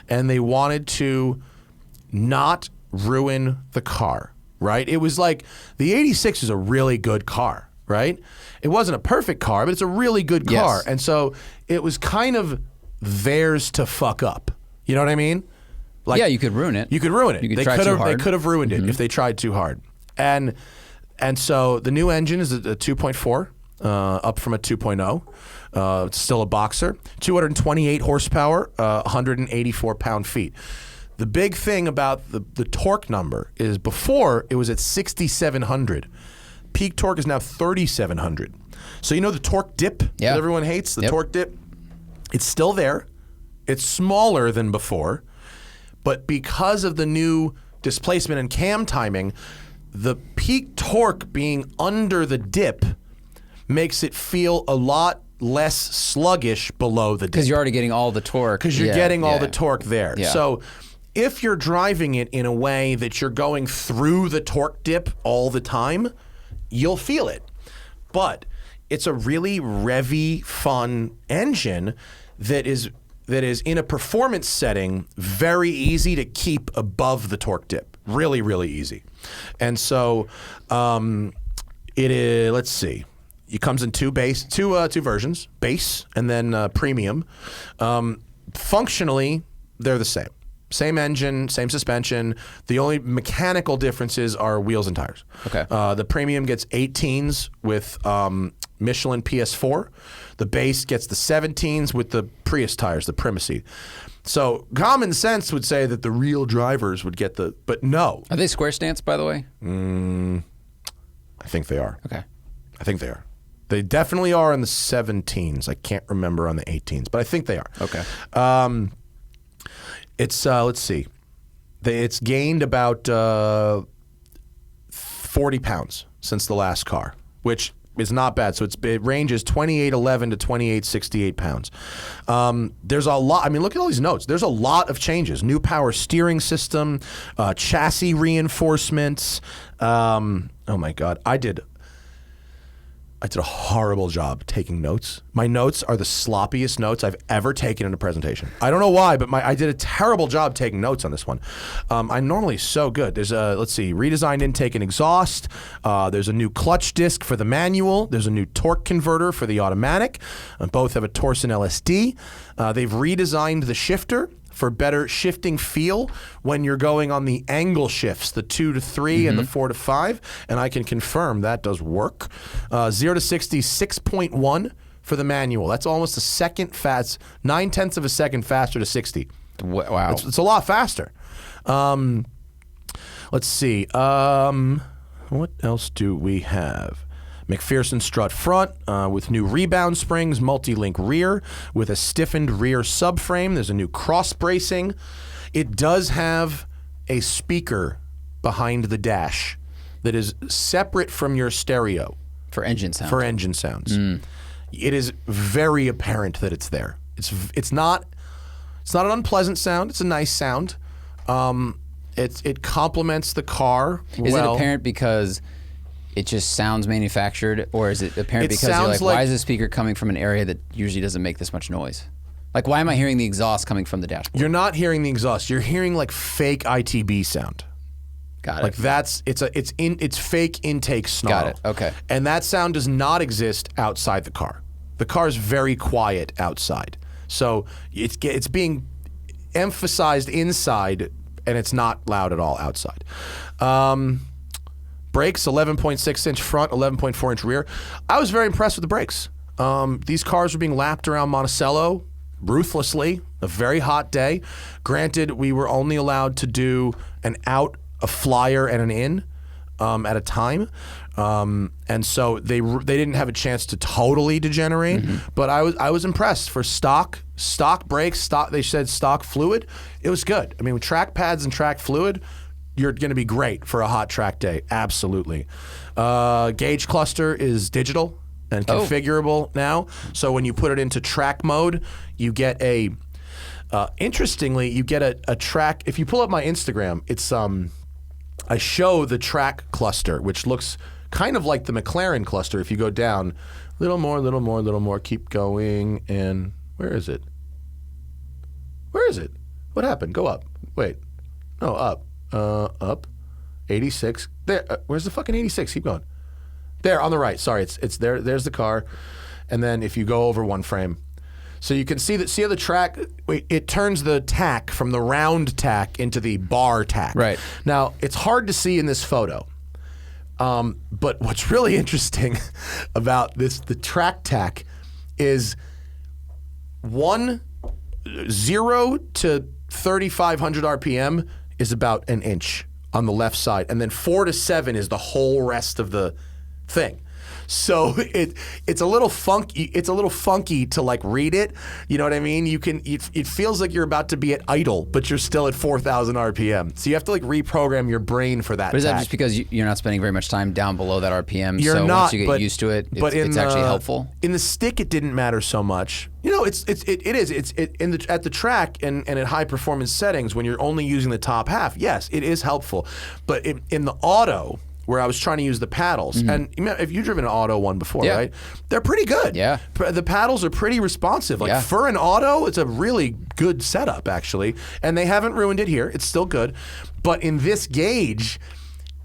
and they wanted to not ruin the car, right? It was like the 86 is a really good car, right? It wasn't a perfect car, but it's a really good car. Yes. And so it was kind of theirs to fuck up. You know what I mean? Like, yeah, you could ruin it. You could ruin it. You could try too hard. They could have ruined it if they tried too hard. And so the new engine is a 2.4, up from a 2.0. It's still a boxer. 228 horsepower, 184 pound-feet. The big thing about the torque number is before it was at 6,700. Peak torque is now 3,700. So you know the torque dip that everyone hates? The torque dip? It's still there. It's smaller than before. But because of the new displacement and cam timing, the peak torque being under the dip makes it feel a lot less sluggish below the dip. Because you're already getting all the torque. Because you're getting all the torque there. Yeah. So if you're driving it in a way that you're going through the torque dip all the time, you'll feel it. But it's a really revvy, fun engine that is in a performance setting very easy to keep above the torque dip. Really, really easy. And so it is, let's see. It comes in two versions, base and then premium. Functionally, they're the same. Same engine, same suspension. The only mechanical differences are wheels and tires. Okay. The premium gets 18s with Michelin PS4. The base gets the 17s with the Prius tires, the Primacy. So common sense would say that the real drivers would get but no. Are they square stance, by the way? I think they are. Okay. I think they are. They definitely are in the 17s. I can't remember on the 18s, but I think they are. Okay. It's let's see. It's gained about 40 pounds since the last car, which is not bad. So it ranges 2811 to 2868 pounds. There's a lot. I mean, look at all these notes. There's a lot of changes. New power steering system, chassis reinforcements. Oh my God, I did a horrible job taking notes. My notes are the sloppiest notes I've ever taken in a presentation. I don't know why, but I did a terrible job taking notes on this one. I'm normally so good. There's let's see, redesigned intake and exhaust. There's a new clutch disc for the manual. There's a new torque converter for the automatic. Both have a Torsen LSD. They've redesigned the shifter for better shifting feel when you're going on the angle shifts, the 2 to 3 and the 4 to 5, and I can confirm that does work. 0 to 60, 6.1 for the manual. That's almost a second fast, 9/10 of a second faster to 60. Wow. It's a lot faster. Let's see. What else do we have? McPherson strut front with new rebound springs, multi-link rear with a stiffened rear subframe. There's a new cross bracing. It does have a speaker behind the dash that is separate from your stereo. For engine sound. For engine sounds. It is very apparent that it's there. It's not an unpleasant sound. It's a nice sound. It complements the car well. Is it apparent because it just sounds manufactured, or is it apparent because you're like, why is the speaker coming from an area that usually doesn't make this much noise? Like, why am I hearing the exhaust coming from the dashboard? You're not hearing the exhaust. You're hearing like fake ITB sound. Got it. Like it's fake intake snarl. Got it. Okay. And that sound does not exist outside the car. The car is very quiet outside. So it's being emphasized inside, and it's not loud at all outside. Brakes, 11.6-inch front, 11.4-inch rear. I was very impressed with the brakes. These cars were being lapped around Monticello ruthlessly, a very hot day. Granted, we were only allowed to do an out, a flyer, and an in at a time. And so they didn't have a chance to totally degenerate, but I was impressed for stock brakes, they said stock fluid. It was good. I mean, with track pads and track fluid, you're going to be great for a hot track day. Absolutely. Gauge cluster is digital and configurable now. So when you put it into track mode, you get interestingly, you get a track. If you pull up my Instagram, it's I show the track cluster, which looks kind of like the McLaren cluster. If you go down, little more, keep going, and where is it? Where is it? What happened? Go up. Wait. No, up. Up. 86. There. Where's the fucking 86? Keep going. There, on the right. Sorry, it's there. There's the car. And then if you go over one frame, so you can see how the track, it turns the tack from the round tack into the bar tack. Right. Now, it's hard to see in this photo. But what's really interesting about the track tack is 0 to 3,500 RPM is about an inch on the left side, and then 4 to 7 is the whole rest of the thing. So it's a little funky. It's a little funky to like read it. You know what I mean? It feels like you're about to be at idle, but you're still at 4,000 RPM. So you have to like reprogram your brain for that. But is that just because you're not spending very much time down below that RPM? You're so not, once you get used to it, it's actually helpful. In the stick, it didn't matter so much. You know, it is at the track and at high performance settings when you're only using the top half. Yes, it is helpful, but in the auto, where I was trying to use the paddles. And if you've driven an auto one before, right? They're pretty good. Yeah. The paddles are pretty responsive. Like for an auto, it's a really good setup, actually. And they haven't ruined it here. It's still good. But in this gauge,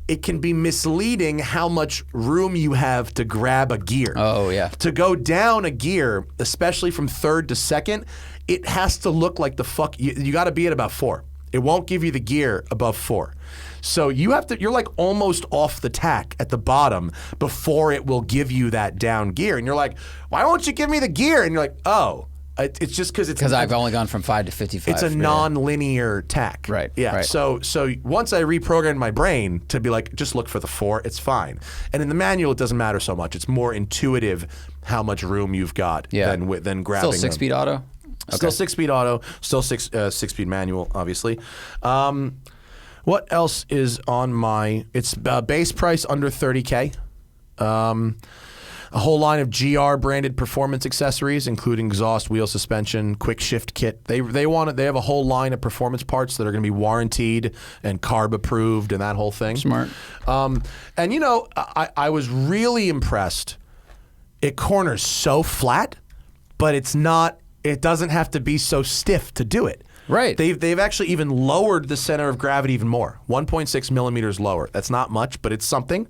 it can be misleading how much room you have to grab a gear. Oh, yeah. To go down a gear, especially from third to second, it has to look like you got to be at about 4. It won't give you the gear above 4. So you're like almost off the tack at the bottom before it will give you that down gear. And you're like, why won't you give me the gear? And you're like, oh, It's just because I've only gone from 5 to 55. It's a non-linear tack. Right. Yeah. Right. So once I reprogrammed my brain to be like, just look for the 4, it's fine. And in the manual, it doesn't matter so much. It's more intuitive how much room you've got than grabbing. Still 6-speed auto. Okay. Still 6-speed auto. Still 6-speed manual, obviously. What else is on my? It's base price under $30K. A whole line of GR branded performance accessories, including exhaust, wheel suspension, quick shift kit. They have a whole line of performance parts that are going to be warranted and carb approved and that whole thing. Smart. And you know, I was really impressed. It corners so flat, but it's not. It doesn't have to be so stiff to do it. Right. They've actually even lowered the center of gravity even more, 1.6 millimeters lower. That's not much, but it's something.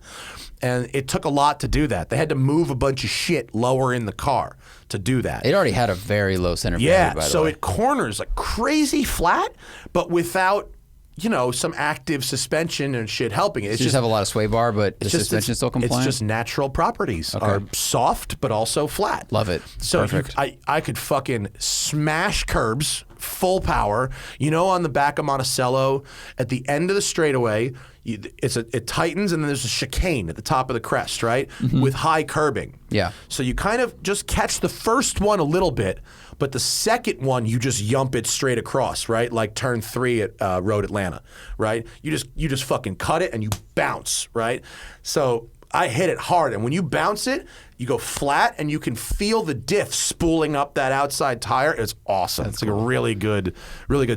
And it took a lot to do that. They had to move a bunch of shit lower in the car to do that. It already had a very low center of gravity, by the way. So it corners like crazy flat, but without, you know, some active suspension and shit helping it. It's just have a lot of sway bar, but the suspension still compliant? It's just natural properties. Are soft, but also flat. Love it. So perfect. I could fucking smash curbs, full power. You know, on the back of Monticello, at the end of the straightaway, it tightens, and then there's a chicane at the top of the crest, right? With high curbing. Yeah. So you kind of just catch the first one a little bit, but the second one you just yump it straight across, right? Like turn 3 at Road Atlanta, right? You just fucking cut it and you bounce, right? So I hit it hard, and when you bounce it, you go flat, and you can feel the diff spooling up that outside tire. It's awesome. It's like a really good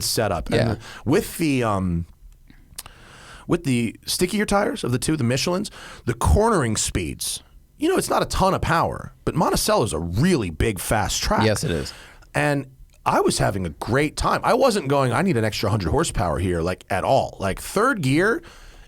setup. Yeah. And with the stickier tires of the two, the Michelins, the cornering speeds, you know, it's not a ton of power, but Monticello's a really big, fast track. Yes, it is. And I was having a great time. I wasn't going, I need an extra 100 horsepower here, like at all. Like third gear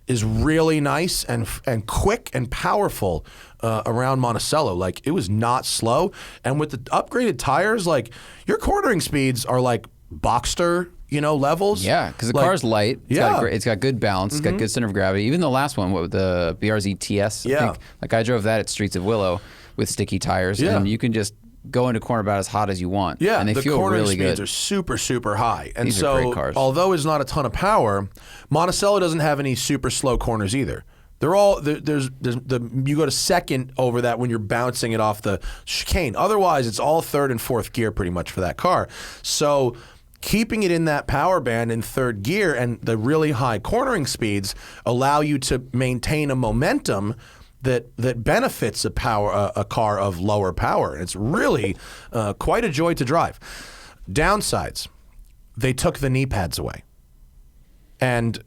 is really nice and quick and powerful around Monticello. Like it was not slow. And with the upgraded tires, like your cornering speeds are like Boxster, you know, levels. Yeah, because the car's light. It's got good balance. It's got good center of gravity. Even the last one, with the BRZ TS, I think, like I drove that at Streets of Willow with sticky tires, and you can just go into corner about as hot as you want. Yeah, and they the feel cornering really speeds good. are super, super high. And These are great cars. Although it's not a ton of power, Monticello doesn't have any super slow corners either. They're all you go to second over that when you're bouncing it off the chicane. Otherwise, it's all third and fourth gear pretty much for that car. So keeping it in that power band in third gear and the really high cornering speeds allow you to maintain a momentum that benefits a car of lower power. It's really quite a joy to drive. Downsides, they took the knee pads away. And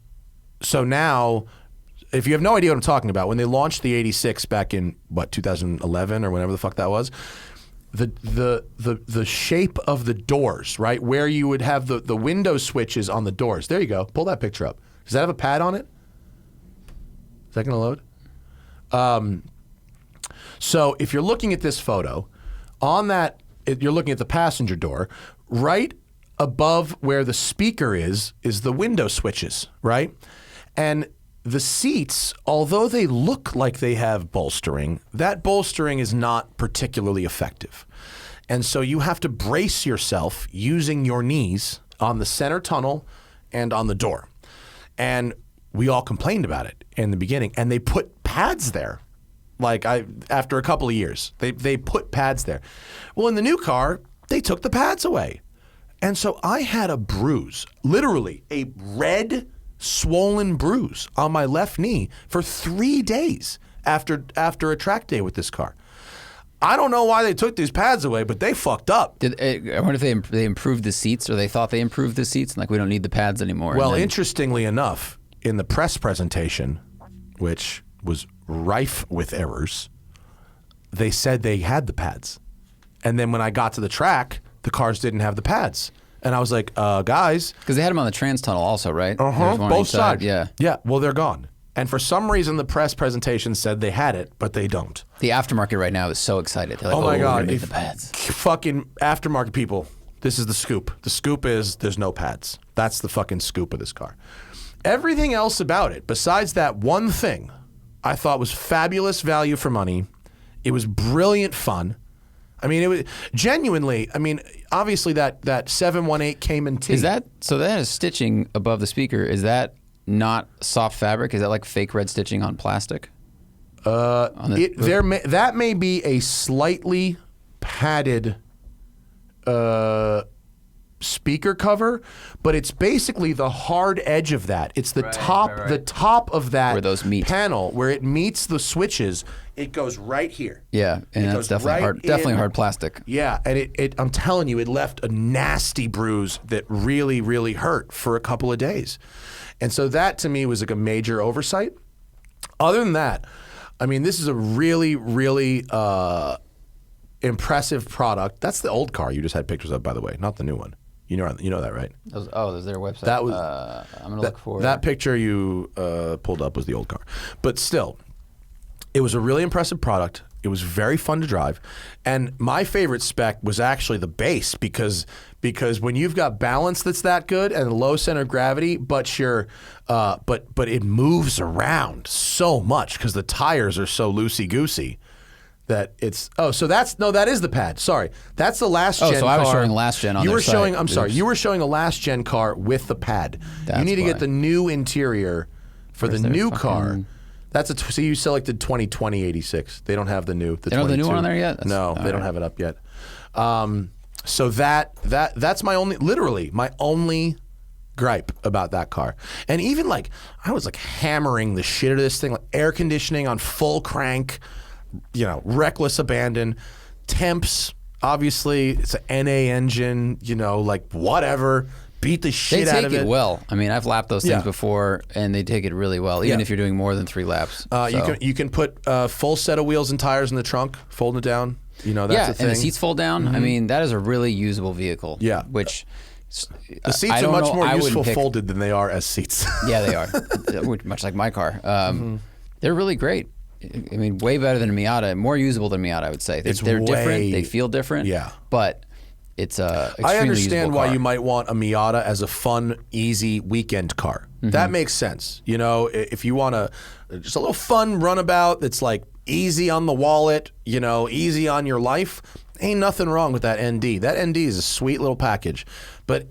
so now, if you have no idea what I'm talking about, when they launched the 86 back in, 2011 or whenever the fuck that was, the shape of the doors, right, where you would have the window switches on the doors. There you go. Pull that picture up. Does that have a pad on it? Is that going to load? So if you're looking at this photo, on that, you're looking at the passenger door, right above where the speaker is the window switches, right? And the seats, although they look like they have bolstering, that bolstering is not particularly effective. And so you have to brace yourself using your knees on the center tunnel and on the door. And we all complained about it in the beginning, and they put pads there. After a couple of years, they put pads there. Well, in the new car, they took the pads away. And so I had a bruise, literally a red, swollen bruise on my left knee for 3 days after a track day with this car. I don't know why they took these pads away, but they fucked up. I wonder if they improved the seats, or they thought they improved the seats, and we don't need the pads anymore. Well, interestingly enough, in the press presentation, which was rife with errors, they said they had the pads. And then when I got to the track, the cars didn't have the pads. And I was like, guys. Because they had them on the trans tunnel also, right? Both sides. Yeah. Yeah, well, they're gone. And for some reason, the press presentation said they had it, but they don't. The aftermarket right now is so excited. They're like, oh my God. We're gonna make the pads. Fucking aftermarket people, this is the scoop. The scoop is there's no pads. That's the fucking scoop of this car. Everything else about it, besides that one thing, I thought was fabulous value for money. It was brilliant fun. I mean, it was genuinely. I mean, obviously that 718 Cayman T. Is that so? That is stitching above the speaker. Is that not soft fabric? Is that like fake red stitching on plastic? That may be a slightly padded speaker cover, but it's basically the hard edge of that. It's the the top of that where those meet. Panel where it meets the switches. It goes right here. Yeah, and that's definitely hard. Definitely hard plastic. Yeah, and I'm telling you, it left a nasty bruise that really, really hurt for a couple of days. And so that to me was like a major oversight. Other than that, I mean, this is a really, really impressive product. That's the old car you just had pictures of, by the way, not the new one. You know that, right? There's their website. That was. I'm gonna look for that picture you pulled up was the old car, but still, it was a really impressive product. It was very fun to drive, and my favorite spec was actually the base because when you've got balance that's that good and low center of gravity, but it moves around so much because the tires are so loosey goosey. That it's that is the pad. Sorry, that's the last gen. So I was showing last gen on you their were showing. site. I'm sorry, you were showing a last gen car with the pad. You need to get the new interior for the new car. That's so you selected 2020 86. They don't have the new. They don't have the new one on there yet. No, they don't have it up yet. So that's my only gripe about that car. And even like I was like hammering the shit out of this thing, like air conditioning on full crank. Reckless abandon, temps, obviously, it's an NA engine, like whatever, beat the shit out of it. They take it well. I mean, I've lapped those things before, and they take it really well, even if you're doing more than 3 laps. You can put a full set of wheels and tires in the trunk, fold it down, that's a thing. And the seats fold down. I mean, that is a really usable vehicle. Yeah. Which... The seats are much more useful folded than they are as seats. Yeah, they are. Much like my car. They're really great. I mean, way better than a Miata, more usable than a Miata, I would say. They're different, they feel different, but it's extremely I understand why car. you might want a Miata as a fun, easy weekend car. That makes sense. If you want just a little fun runabout that's like easy on the wallet, easy on your life, ain't nothing wrong with that ND. That ND is a sweet little package. But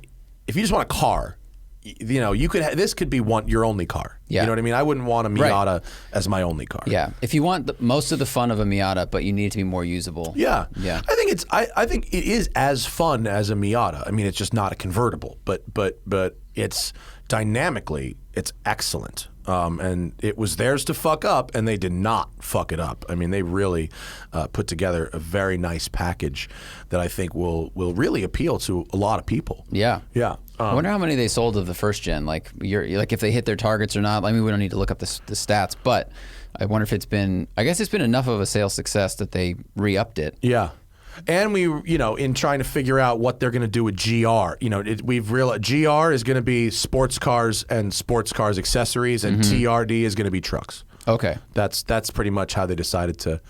if you just want a car, you could this could be your only car. Yeah. You know what I mean? I wouldn't want a Miata as my only car. Yeah. If you want most of the fun of a Miata, but you need it to be more usable. Yeah. Yeah. I think it is as fun as a Miata. I mean, it's just not a convertible, but it's dynamically it's excellent. And it was theirs to fuck up, and they did not fuck it up. I mean, they really put together a very nice package that I think will really appeal to a lot of people. Yeah. Yeah. I wonder how many they sold of the first gen. Like, if they hit their targets or not. I mean, we don't need to look up the stats, but I wonder if I guess it's been enough of a sales success that they re-upped it. Yeah. And we, in trying to figure out what they're going to do with GR, we've realized GR is going to be sports cars and sports cars accessories, and TRD is going to be trucks. Okay. That's pretty much how they decided to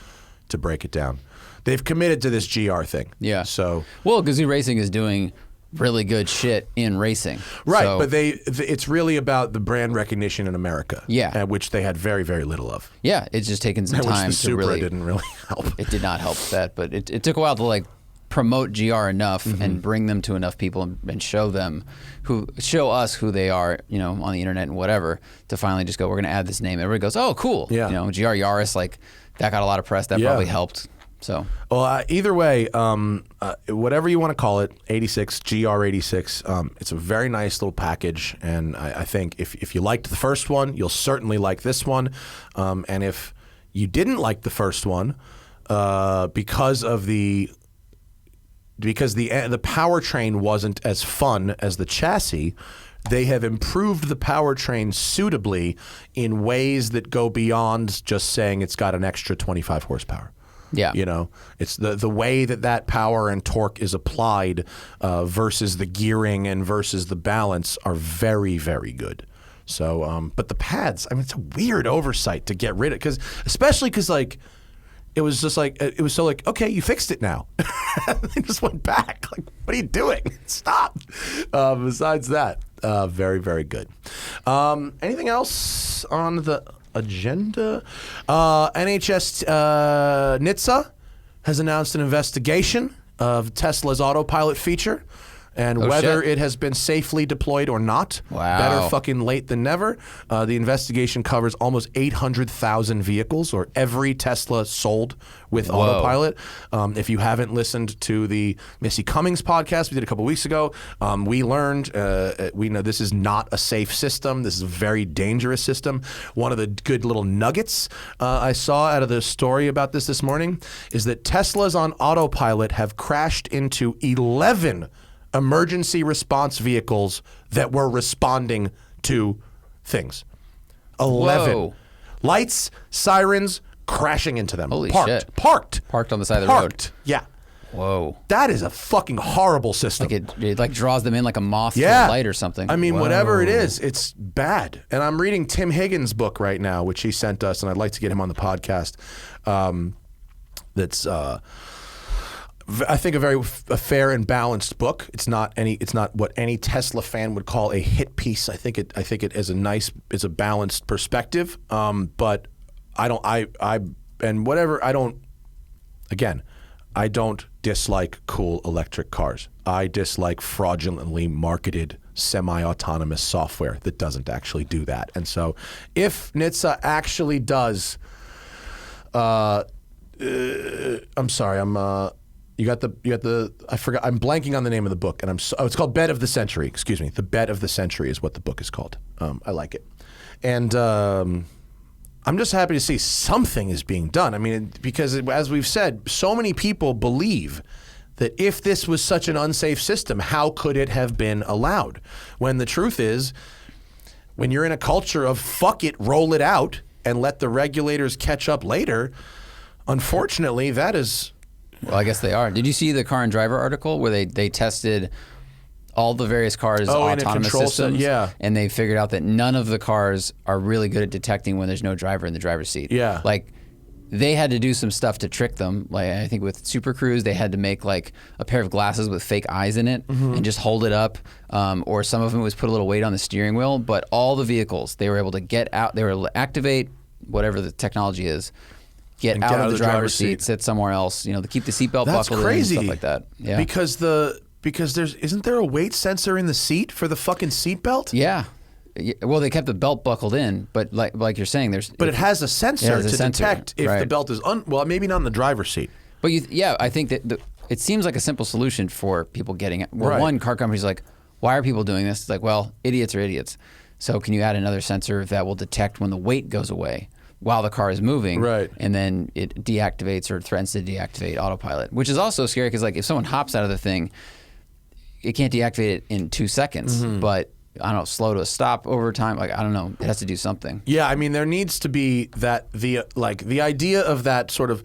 break it down. They've committed to this GR thing. Yeah. So Gazoo Racing is doing really good shit in racing. Right, so, but it's really about the brand recognition in America. Yeah. Which they had very, very little of. Yeah, it's just taken some time which the to really... didn't really help. It did not help that, but it took a while to promote GR enough and bring them to enough people and show us who they are, on the internet and whatever, to finally just go, we're going to add this name. Everybody goes, oh, cool. Yeah. GR Yaris, that got a lot of press. That probably helped. So, well, either way, whatever you want to call it, 86 GR86, it's a very nice little package, and I think if you liked the first one, you'll certainly like this one, and if you didn't like the first one, because the powertrain wasn't as fun as the chassis, they have improved the powertrain suitably in ways that go beyond just saying it's got an extra 25 horsepower. Yeah. It's the way that power and torque is applied versus the gearing and versus the balance are very, very good. So, but the pads, I mean, it's a weird oversight to get rid of, especially because it was just it was so okay, you fixed it now. They just went back. What are you doing? Stop. Besides that, very, very good. Anything else on the agenda? NHS Nizza has announced an investigation of Tesla's Autopilot feature and whether it has been safely deployed or not. Wow. Better fucking late than never. The investigation covers almost 800,000 vehicles, or every Tesla sold with Autopilot. If you haven't listened to the Missy Cummings podcast we did a couple weeks ago, we learned, we know this is not a safe system. This is a very dangerous system. One of the good little nuggets I saw out of the story about this morning is that Teslas on Autopilot have crashed into 11 emergency response vehicles that were responding to things. 11. Whoa. Lights, sirens, crashing into them. Holy Parked. shit. Parked on the side of the road. Yeah. Whoa. That is a fucking horrible system. Like it like draws them in like a moth to a light or something. I mean, whatever it is, it's bad. And I'm reading Tim Higgins' book right now, which he sent us, and I'd like to get him on the podcast. That's I think a fair and balanced book. It's not what any Tesla fan would call a hit piece. I think it is a balanced perspective. But I don't dislike cool electric cars. I dislike fraudulently marketed semi-autonomous software that doesn't actually do that. And so if NHTSA actually does, I'm sorry, I forgot. I'm blanking on the name of the book, and it's called Bet of the Century. Excuse me. The Bet of the Century is what the book is called. I like it, and I'm just happy to see something is being done. I mean, because as we've said, so many people believe that if this was such an unsafe system, how could it have been allowed? When the truth is, when you're in a culture of fuck it, roll it out, and let the regulators catch up later, unfortunately, that is. Well, I guess they are. Did you see the Car and Driver article where they tested all the various cars' autonomous systems? Yeah. And they figured out that none of the cars are really good at detecting when there's no driver in the driver's seat. Yeah. Like, they had to do some stuff to trick them. Like, I think with Super Cruise, they had to make like a pair of glasses with fake eyes in it and just hold it up. Or some of them was put a little weight on the steering wheel. But all the vehicles, they were able to get out, they were able to activate whatever the technology is, get out of the driver's seat, sit somewhere else, to keep the seatbelt buckled in and stuff like that. Yeah. Because isn't there a weight sensor in the seat for the fucking seatbelt? Yeah. Well, they kept the belt buckled in, but like you're saying, it has a sensor to detect if the belt is maybe not in the driver's seat. But I think that it seems like a simple solution for people getting it. Well, one car company's like, why are people doing this? It's like, well, idiots are idiots. So can you add another sensor that will detect when the weight goes away while the car is moving, and then it deactivates or threatens to deactivate Autopilot, which is also scary because like if someone hops out of the thing, it can't deactivate it in 2 seconds, but I don't know, slow to a stop over time. Like, I don't know, it has to do something. Yeah, I mean, there needs to be the idea of that sort of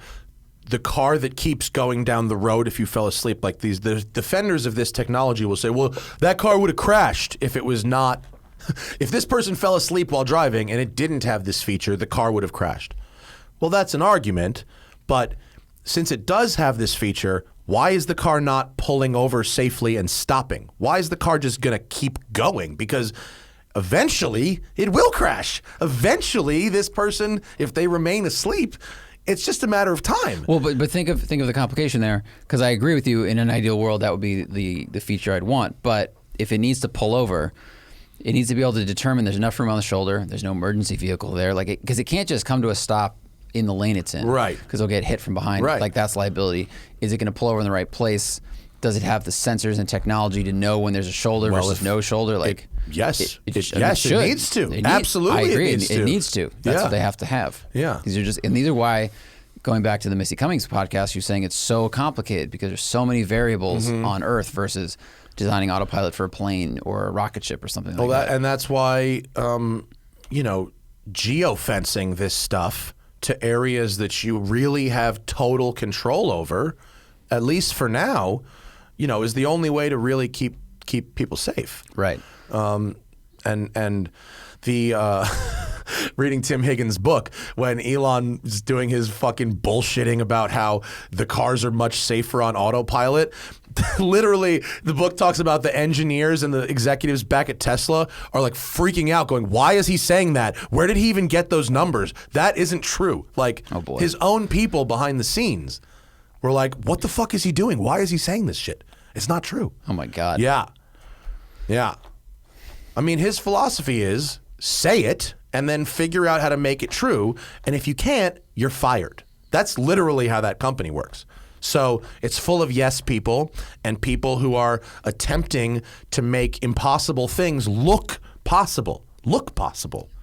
the car that keeps going down the road if you fell asleep. Like the defenders of this technology will say, well, that car would have crashed if it was not. If this person fell asleep while driving and it didn't have this feature, the car would have crashed. Well, that's an argument, but since it does have this feature, why is the car not pulling over safely and stopping? Why is the car just going to keep going? Because eventually it will crash. Eventually this person, if they remain asleep, it's just a matter of time. Well, but think of the complication there, because I agree with you. In an ideal world, that would be the feature I'd want. But if it needs to pull over, it needs to be able to determine there's enough room on the shoulder, there's no emergency vehicle there, because it can't just come to a stop in the lane it's in, right? Because it'll get hit from behind, right? Like that's liability. Is it going to pull over in the right place? Does it have the sensors and technology to know when there's a shoulder versus no shoulder? Like, yes, it should. Needs to. Absolutely, I agree. It needs to. That's what they have to have. Yeah, these are why. Going back to the Missy Cummings podcast, you're saying it's so complicated because there's so many variables on Earth versus designing Autopilot for a plane or a rocket ship or something like that. And that's why, geofencing this stuff to areas that you really have total control over, at least for now, is the only way to really keep people safe. Right. And the reading Tim Higgins' book when Elon is doing his fucking bullshitting about how the cars are much safer on Autopilot. Literally, the book talks about the engineers and the executives back at Tesla are like freaking out, going, why is he saying that? Where did he even get those numbers? That isn't true. Like, his own people behind the scenes We're like, what the fuck is he doing? Why is he saying this shit? It's not true. Oh my God. Yeah. Yeah. I mean, his philosophy is say it and then figure out how to make it true. And if you can't, you're fired. That's literally how that company works. So it's full of yes people and people who are attempting to make impossible things look possible,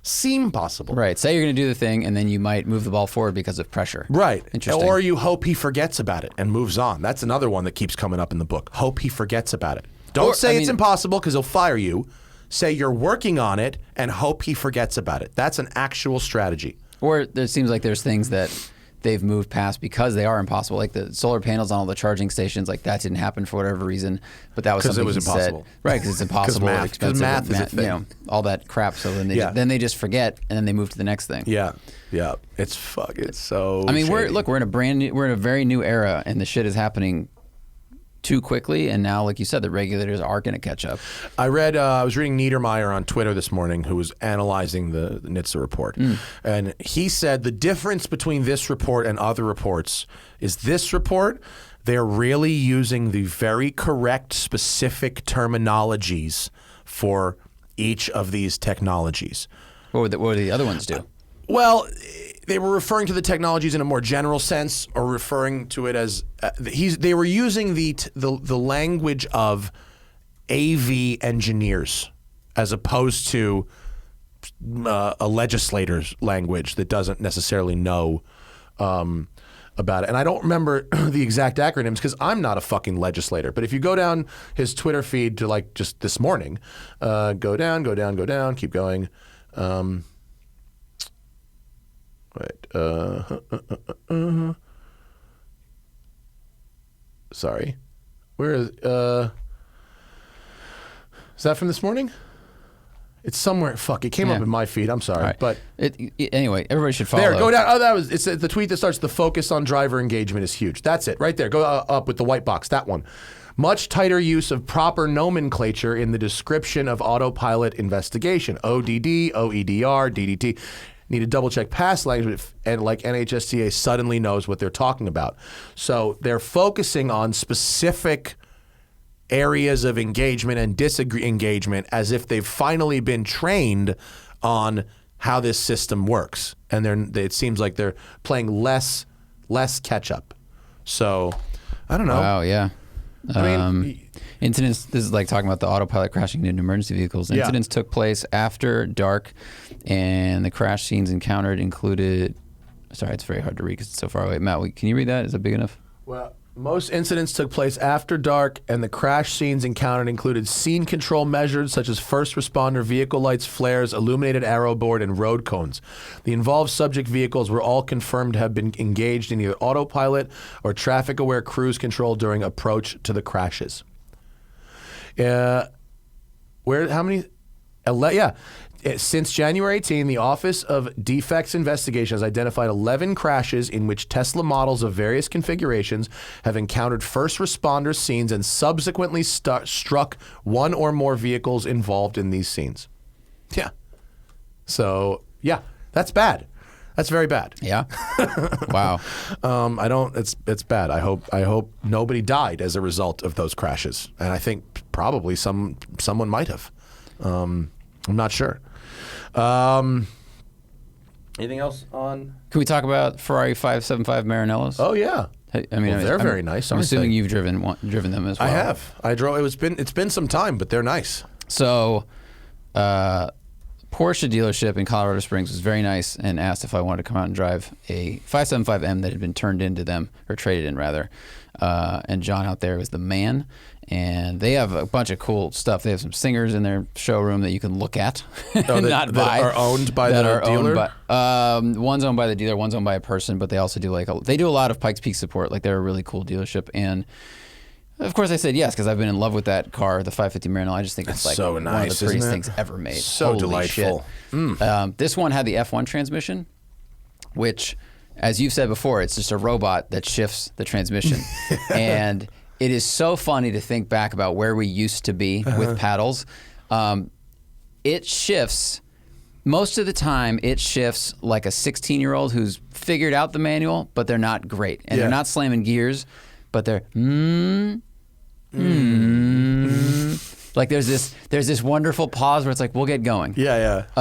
seem possible. Right. Say you're going to do the thing, and then you might move the ball forward because of pressure. Right. Interesting. Or you hope he forgets about it and moves on. That's another one that keeps coming up in the book. Hope he forgets about it. Don't say it's impossible because he'll fire you. Say you're working on it and hope he forgets about it. That's an actual strategy. Or it seems like there's things that they've moved past because they are impossible. Like the solar panels on all the charging stations, like that didn't happen for whatever reason, but that was something it was impossible. said. Right, because it's impossible, expensive, math is a thing. You know, all that crap. So then they just forget, and then they move to the next thing. Yeah, yeah. It's so. I mean, shady. we're in a very new era, and the shit is happening too quickly, and now, like you said, the regulators are going to catch up. I was reading Niedermeyer on Twitter this morning, who was analyzing the NHTSA report, and he said the difference between this report and other reports is this report, they're really using the very correct, specific terminologies for each of these technologies. What would the other ones do? Well, they were referring to the technologies in a more general sense, or referring to it as they were using the language of AV engineers as opposed to a legislator's language that doesn't necessarily know about it. And I don't remember the exact acronyms because I'm not a fucking legislator. But if you go down his Twitter feed to like just this morning, go down, keep going. Sorry. Where is that from this morning? It's somewhere. Fuck, it came up in my feed. I'm sorry. Right. But anyway, everybody should follow. There, go down. Oh, it's the tweet that starts, the focus on driver engagement is huge. That's it, right there. Go up with the white box, that one. Much tighter use of proper nomenclature in the description of autopilot investigation. ODD, OEDR, DDT. Need to double check past language, and like NHTSA suddenly knows what they're talking about. So they're focusing on specific areas of engagement and disengagement as if they've finally been trained on how this system works. And it seems like they're playing less catch up. So I don't know. Wow, yeah. I mean, incidents, this is like talking about the autopilot crashing into emergency vehicles. Incidents took place after dark, and the crash scenes encountered included, sorry, it's very hard to read because it's so far away. Matt, can you read that? Is that big enough? Well, most incidents took place after dark, and the crash scenes encountered included scene control measures such as first responder vehicle lights, flares, illuminated arrow board, and road cones. The involved subject vehicles were all confirmed to have been engaged in either autopilot or traffic-aware cruise control during approach to the crashes. How many? Since January 18, the Office of Defects Investigation has identified 11 crashes in which Tesla models of various configurations have encountered first responder scenes and subsequently struck one or more vehicles involved in these scenes. Yeah. So, yeah, that's bad. That's very bad. Yeah. Wow. It's bad. I hope nobody died as a result of those crashes. And I think probably someone might have. I'm not sure. Anything else on? Can we talk about Ferrari 575 Maranellos? Oh yeah. I mean, they're very nice. I'm assuming you've driven them as well. I have. I drove. It's been some time, but they're nice. So, Porsche dealership in Colorado Springs was very nice and asked if I wanted to come out and drive a 575M that had been turned into them, or traded in rather. And John out there was the man. And they have a bunch of cool stuff. They have some singers in their showroom that you can look at and not buy. That are owned by the dealer? One's owned by the dealer, one's owned by a person, but they also do they do a lot of Pikes Peak support. Like, they're a really cool dealership. And of course I said yes, because I've been in love with that car, the 550 Maranello. I just think it's like so nice, one of the prettiest things ever made. So Holy delightful. This one had the F1 transmission, which, as you've said before, it's just a robot that shifts the transmission. And it is so funny to think back about where we used to be with paddles. It shifts Most of the time, it shifts like a 16-year-old who's figured out the manual, but they're not great. And they're not slamming gears, but they're like there's this wonderful pause where it's like, we'll get going. And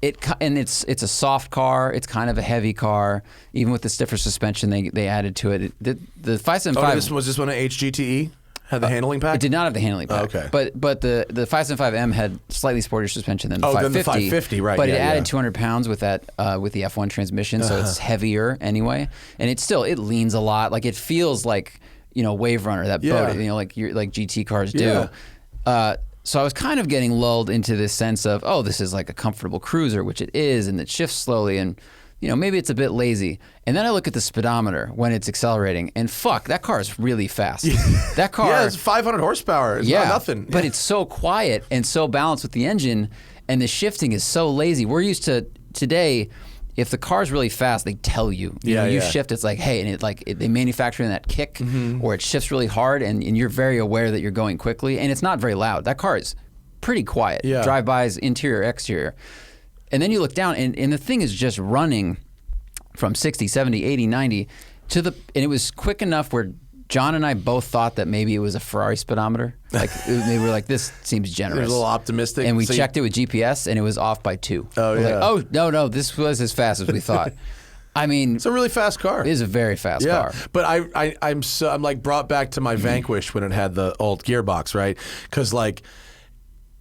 it's a soft car. It's kind of a heavy car. Even with the stiffer suspension they added to it. The 575. Was this one an HGTE? Had the handling pack? It did not have the handling pack. Okay. But the 575M had slightly sportier suspension than the 550. Than the 550, right. But it added 200 pounds with that with the F1 transmission, so it's heavier anyway. And it leans a lot. Like it feels like, Wave Runner, that boat, like GT cars do. So I was kind of getting lulled into this sense of, oh, this is like a comfortable cruiser, which it is, and it shifts slowly, and maybe it's a bit lazy. And then I look at the speedometer when it's accelerating, and fuck, that car is really fast. That car, it's 500 horsepower. It's not nothing. But it's so quiet and so balanced with the engine, and the shifting is so lazy. We're used to today. If the car's really fast, they tell you. You shift, it's like, hey, and they manufacture in that kick, or it shifts really hard, and you're very aware that you're going quickly, and it's not very loud. That car is pretty quiet. Drive-bys, interior, exterior. And then you look down, and the thing is just running from 60, 70, 80, 90 and it was quick enough where John and I both thought that maybe it was a Ferrari speedometer. Like they were like, this seems generous. It was a little optimistic. And we checked it with GPS, and it was off by 2. Oh, we're yeah. like, oh, no, this was as fast as we thought. I mean, it's a really fast car. It is a very fast car. But I'm like brought back to my Vanquish when it had the old gearbox, right? Because like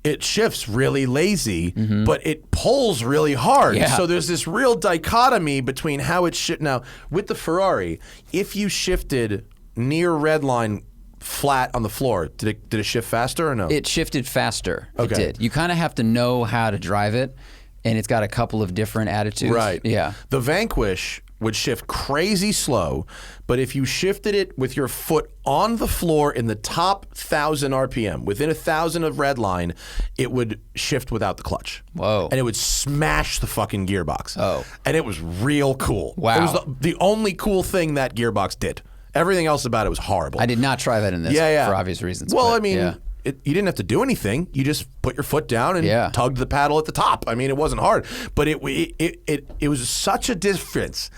it shifts really lazy, but it pulls really hard. So there's this real dichotomy between how it now with the Ferrari. If you shifted near red line flat on the floor, did it shift faster or no? It shifted faster. Okay. It did. You kind of have to know how to drive it, and it's got a couple of different attitudes. Right. Yeah. The Vanquish would shift crazy slow, but if you shifted it with your foot on the floor in the top 1,000 RPM, within 1,000 of red line, it would shift without the clutch. Whoa. And it would smash the fucking gearbox. Oh. And it was real cool. Wow. It was the only cool thing that gearbox did. Everything else about it was horrible. I did not try that in this for obvious reasons. Well, I mean, you didn't have to do anything. You just put your foot down and tugged the paddle at the top. I mean, it wasn't hard. But it was such a difference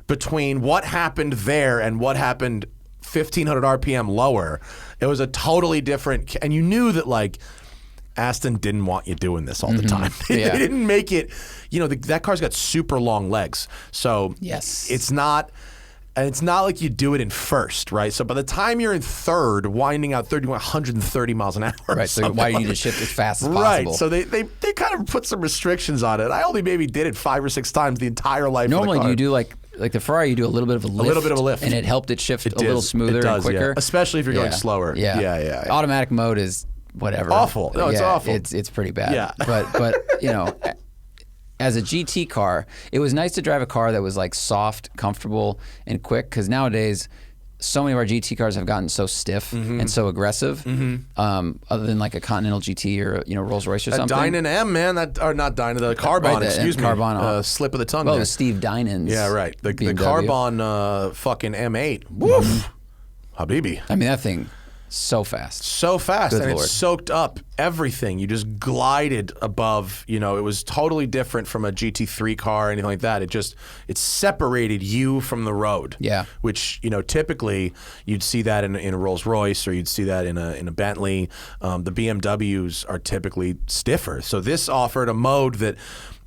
between what happened there and what happened 1,500 RPM lower. It was a totally different, and you knew that like Aston didn't want you doing this all the time. They didn't make it, that car's got super long legs. So it's not like you do it in first, right? So by the time you're in third, winding out third, you want 130 miles an hour. Right, so why do you need to shift as fast as possible? Right, so they kind of put some restrictions on it. I only maybe did it 5 or 6 times the entire life Normally, of the car. you do like the Ferrari, you do a little bit of a lift. A little bit of a lift. And it helped it shift a little smoother and quicker. Especially if you're going slower. Yeah. Automatic mode is whatever. Awful. No, it's awful. It's pretty bad. Yeah. But as a GT car, it was nice to drive a car that was like soft, comfortable, and quick. Because nowadays, so many of our GT cars have gotten so stiff and so aggressive. Other than like a Continental GT or Rolls Royce or something. Dynan M, man, the Carbon. Excuse me. Carbon. Slip of the tongue. Well, there. it was Steve Dynan's. Yeah, right. The Carbon fucking M8. Woof, Habibi. I mean, that thing. So fast. So fast. Good and Lord. It soaked up everything. You just glided above, it was totally different from a GT3 car or anything like that. It separated you from the road. Yeah. Which, typically you'd see that in a Rolls Royce or you'd see that in a Bentley. The BMWs are typically stiffer. So this offered a mode that,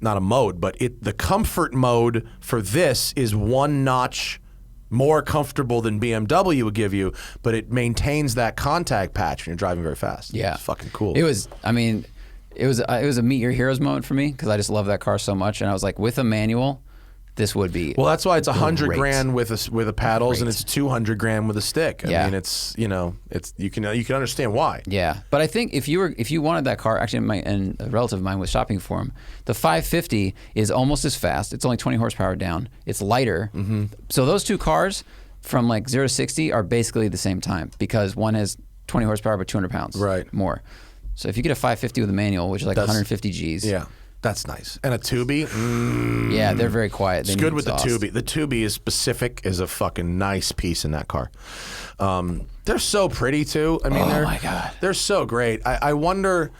not a mode, but the comfort mode for this is one notch more comfortable than BMW would give you, but it maintains that contact patch when you're driving very fast. Yeah. It's fucking cool. It was a meet your heroes moment for me because I just love that car so much, and I was like, with a manual, this would be well. That's why it's $100,000 with a paddles, and it's $200,000 with a stick. I mean, it's you can understand why. Yeah, but I think if you wanted that car, actually, and a relative of mine was shopping for him. The 550 is almost as fast. It's only 20 horsepower down. It's lighter. So those two cars from like 0 to 60 are basically the same time because one has 20 horsepower but 200 pounds more. So if you get a 550 with a manual, which is like 150 Gs. Yeah. That's nice. And a Tubi? Yeah, they're very quiet. It's good with the Tubi. The Tubi is specific, is a fucking nice piece in that car. They're so pretty too. I mean, my God. They're so great. I wonder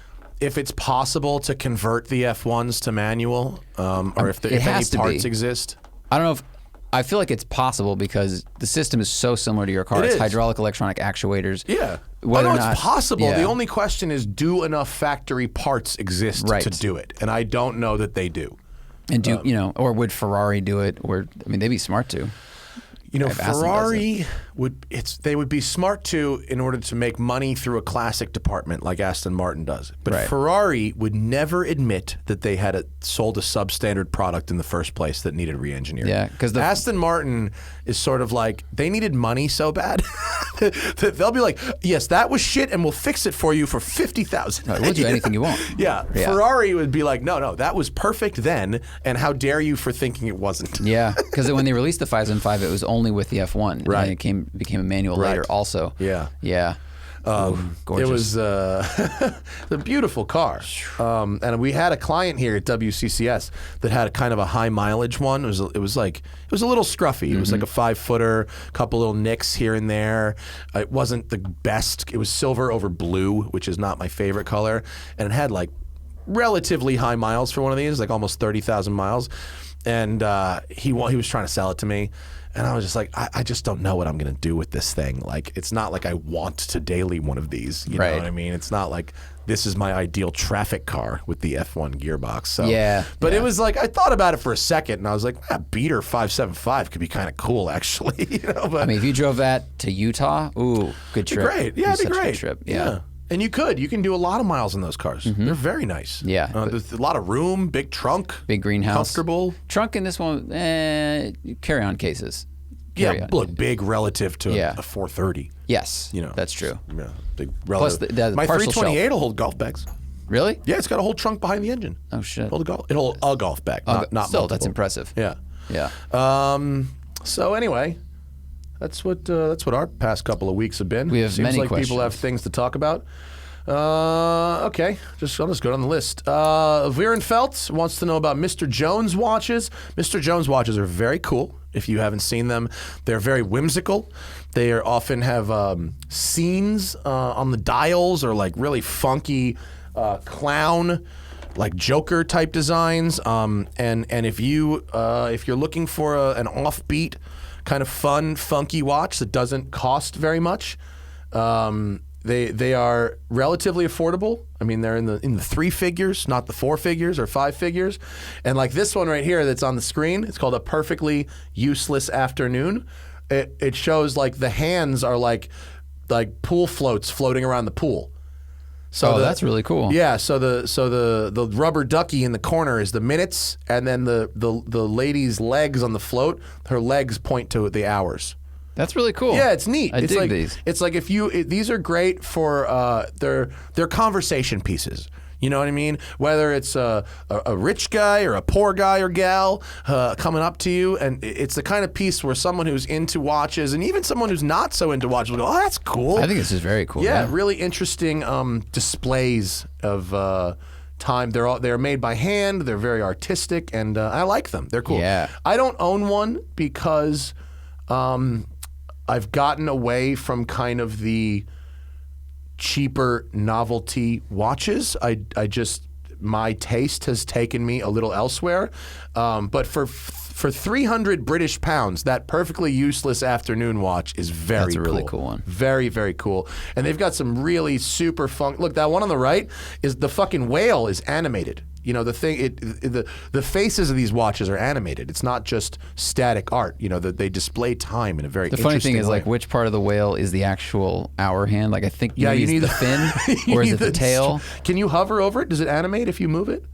if it's possible to convert the F1s to manual, or if any parts exist. I don't know if I feel like it's possible because the system is so similar to your car. It's hydraulic electronic actuators. Yeah. I know it's possible. The only question is, do enough factory parts exist to do it? And I don't know that they do. And or would Ferrari do it? Or I mean, they'd be smart to. Ferrari they would be smart to in order to make money through a classic department like Aston Martin does. But Ferrari would never admit that they had sold a substandard product in the first place that needed re-engineering. Yeah, because Aston Martin is sort of like, they needed money so bad that they'll be like, yes, that was shit, and we'll fix it for you for $50,000. We'll do anything you want. Yeah, Ferrari would be like, no, that was perfect then, and how dare you for thinking it wasn't? Yeah, because when they released the 575, it was only with the F1. Right. And it became a manual later also. Yeah. Yeah. Gorgeous. It was a beautiful car. And we had a client here at WCCS that had a kind of a high mileage one. It was a little scruffy. It was like a 5-footer, couple little nicks here and there. It wasn't the best. It was silver over blue, which is not my favorite color. And it had like relatively high miles for one of these, like almost 30,000 miles. And he was trying to sell it to me. And I was just like, I just don't know what I'm going to do with this thing. Like, it's not like I want to daily one of these. You know what I mean? It's not like this is my ideal traffic car with the F1 gearbox. So, but it was like, I thought about it for a second, and I was like, Beater 575 could be kind of cool, actually. But I mean, if you drove that to Utah, good trip. Great. Yeah, it'd be great. Good trip. Yeah. And you can do a lot of miles in those cars. They're very nice. Yeah. There's a lot of room, big trunk. Big greenhouse. Comfortable. Trunk in this one, carry-on cases. Look, big relative to a 430. Yes, that's true. Yeah, big relative. Plus my 328 will hold golf bags. Really? Yeah, it's got a whole trunk behind the engine. Oh, shit. It'll hold a golf bag, not multiple. That's impressive. Yeah. Yeah. So anyway, that's what our past couple of weeks have been. We have Seems many like questions. People have things to talk about. Okay, I'll just go down the list. Vierenfeld wants to know about Mr. Jones watches. Mr. Jones watches are very cool. If you haven't seen them, they're very whimsical. They often have scenes on the dials, or like really funky clown, like Joker type designs. And if you're looking for an offbeat, kind of fun, funky watch that doesn't cost very much, they are relatively affordable. I mean, they're in the 3 figures, not the 4 figures or 5 figures. And like this one right here that's on the screen, it's called A Perfectly Useless Afternoon. It shows like the hands are like pool floats floating around the pool. So that's really cool. Yeah, so the rubber ducky in the corner is the minutes, and then the lady's legs on the float, her legs point to the hours. That's really cool. Yeah, it's neat. I dig these. It's like these are great for they're conversation pieces. You know what I mean? Whether it's a rich guy or a poor guy or gal coming up to you, and it's the kind of piece where someone who's into watches, and even someone who's not so into watches, will go, "Oh, that's cool." I think this is very cool. Yeah, really interesting displays of time. They're made by hand. They're very artistic, and I like them. They're cool. Yeah. I don't own one because I've gotten away from kind of the cheaper novelty watches. I just, my taste has taken me a little elsewhere. But for 300 British pounds, that perfectly useless afternoon watch is very cool. That's a really cool one. Very, very cool. And they've got some really super fun. Look, that one on the right is the fucking whale is animated. You know, the thing, the faces of these watches are animated. It's not just static art. You know, they display time in a very interesting way. The funny thing is, like, which part of the whale is the actual hour hand? Like, I think you need the fin, or is it the tail? Can you hover over it? Does it animate if you move it?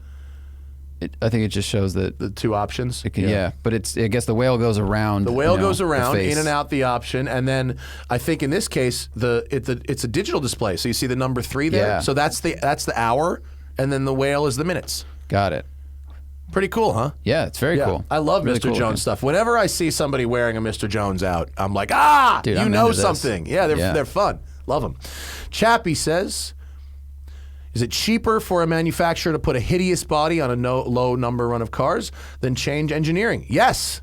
I think it just shows the 2 options. But I guess the whale goes around. The whale goes around, in and out the option, and then I think in this case it's a digital display. So you see the number 3 there. Yeah. So that's the hour, and then the whale is the minutes. Got it. Pretty cool, huh? Yeah, it's very cool. I love really Mr. Jones looking stuff. Whenever I see somebody wearing a Mr. Jones out, I'm like, dude, you know something. Yeah, they're fun. Love them. Chappie says, is it cheaper for a manufacturer to put a hideous body on a low number run of cars than change engineering? Yes.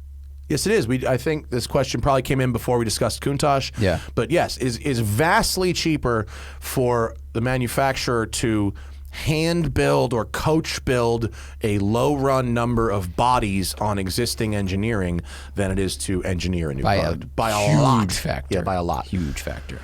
Yes, it is. I think this question probably came in before we discussed Countach. Yeah. But yes, is vastly cheaper for the manufacturer to hand build or coach build a low run number of bodies on existing engineering than it is to engineer a new car. By a lot. Factor. Yeah, by a lot. Huge factor.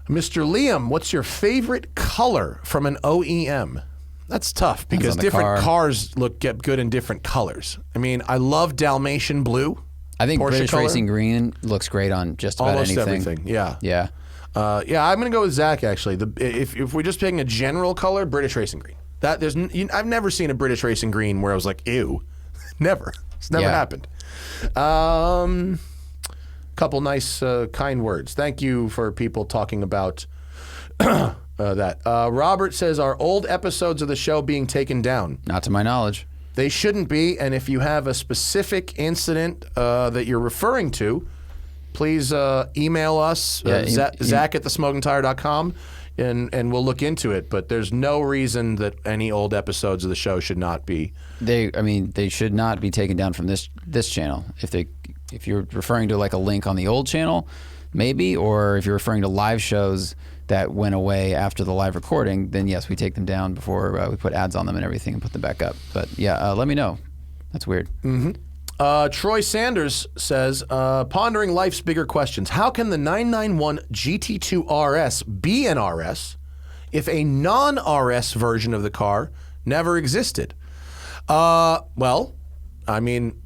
Mr. Liam, what's your favorite color from an OEM? That's tough because different cars get good in different colors. I mean, I love Dalmatian blue. I think Porsche British color. Racing green looks great on just about Almost anything. everything. Yeah. Yeah. Yeah, I'm gonna go with Zach actually. If we're just picking a general color, British Racing green. I've never seen a British Racing green where I was like, ew. Never. It's never happened. Couple nice kind words. Thank you for people talking about that. Robert says, are old episodes of the show being taken down? Not to my knowledge. They shouldn't be, and if you have a specific incident that you're referring to, please email us, Zach at thesmokingtire.com, and we'll look into it. But there's no reason that any old episodes of the show should not be. They should not be taken down from this channel. If you're referring to like a link on the old channel, maybe, or if you're referring to live shows that went away after the live recording, then yes, we take them down before we put ads on them and everything and put them back up. But yeah, let me know. That's weird. Mm-hmm. Troy Sanders says, pondering life's bigger questions. How can the 991 GT2 RS be an RS if a non-RS version of the car never existed? Well, I mean,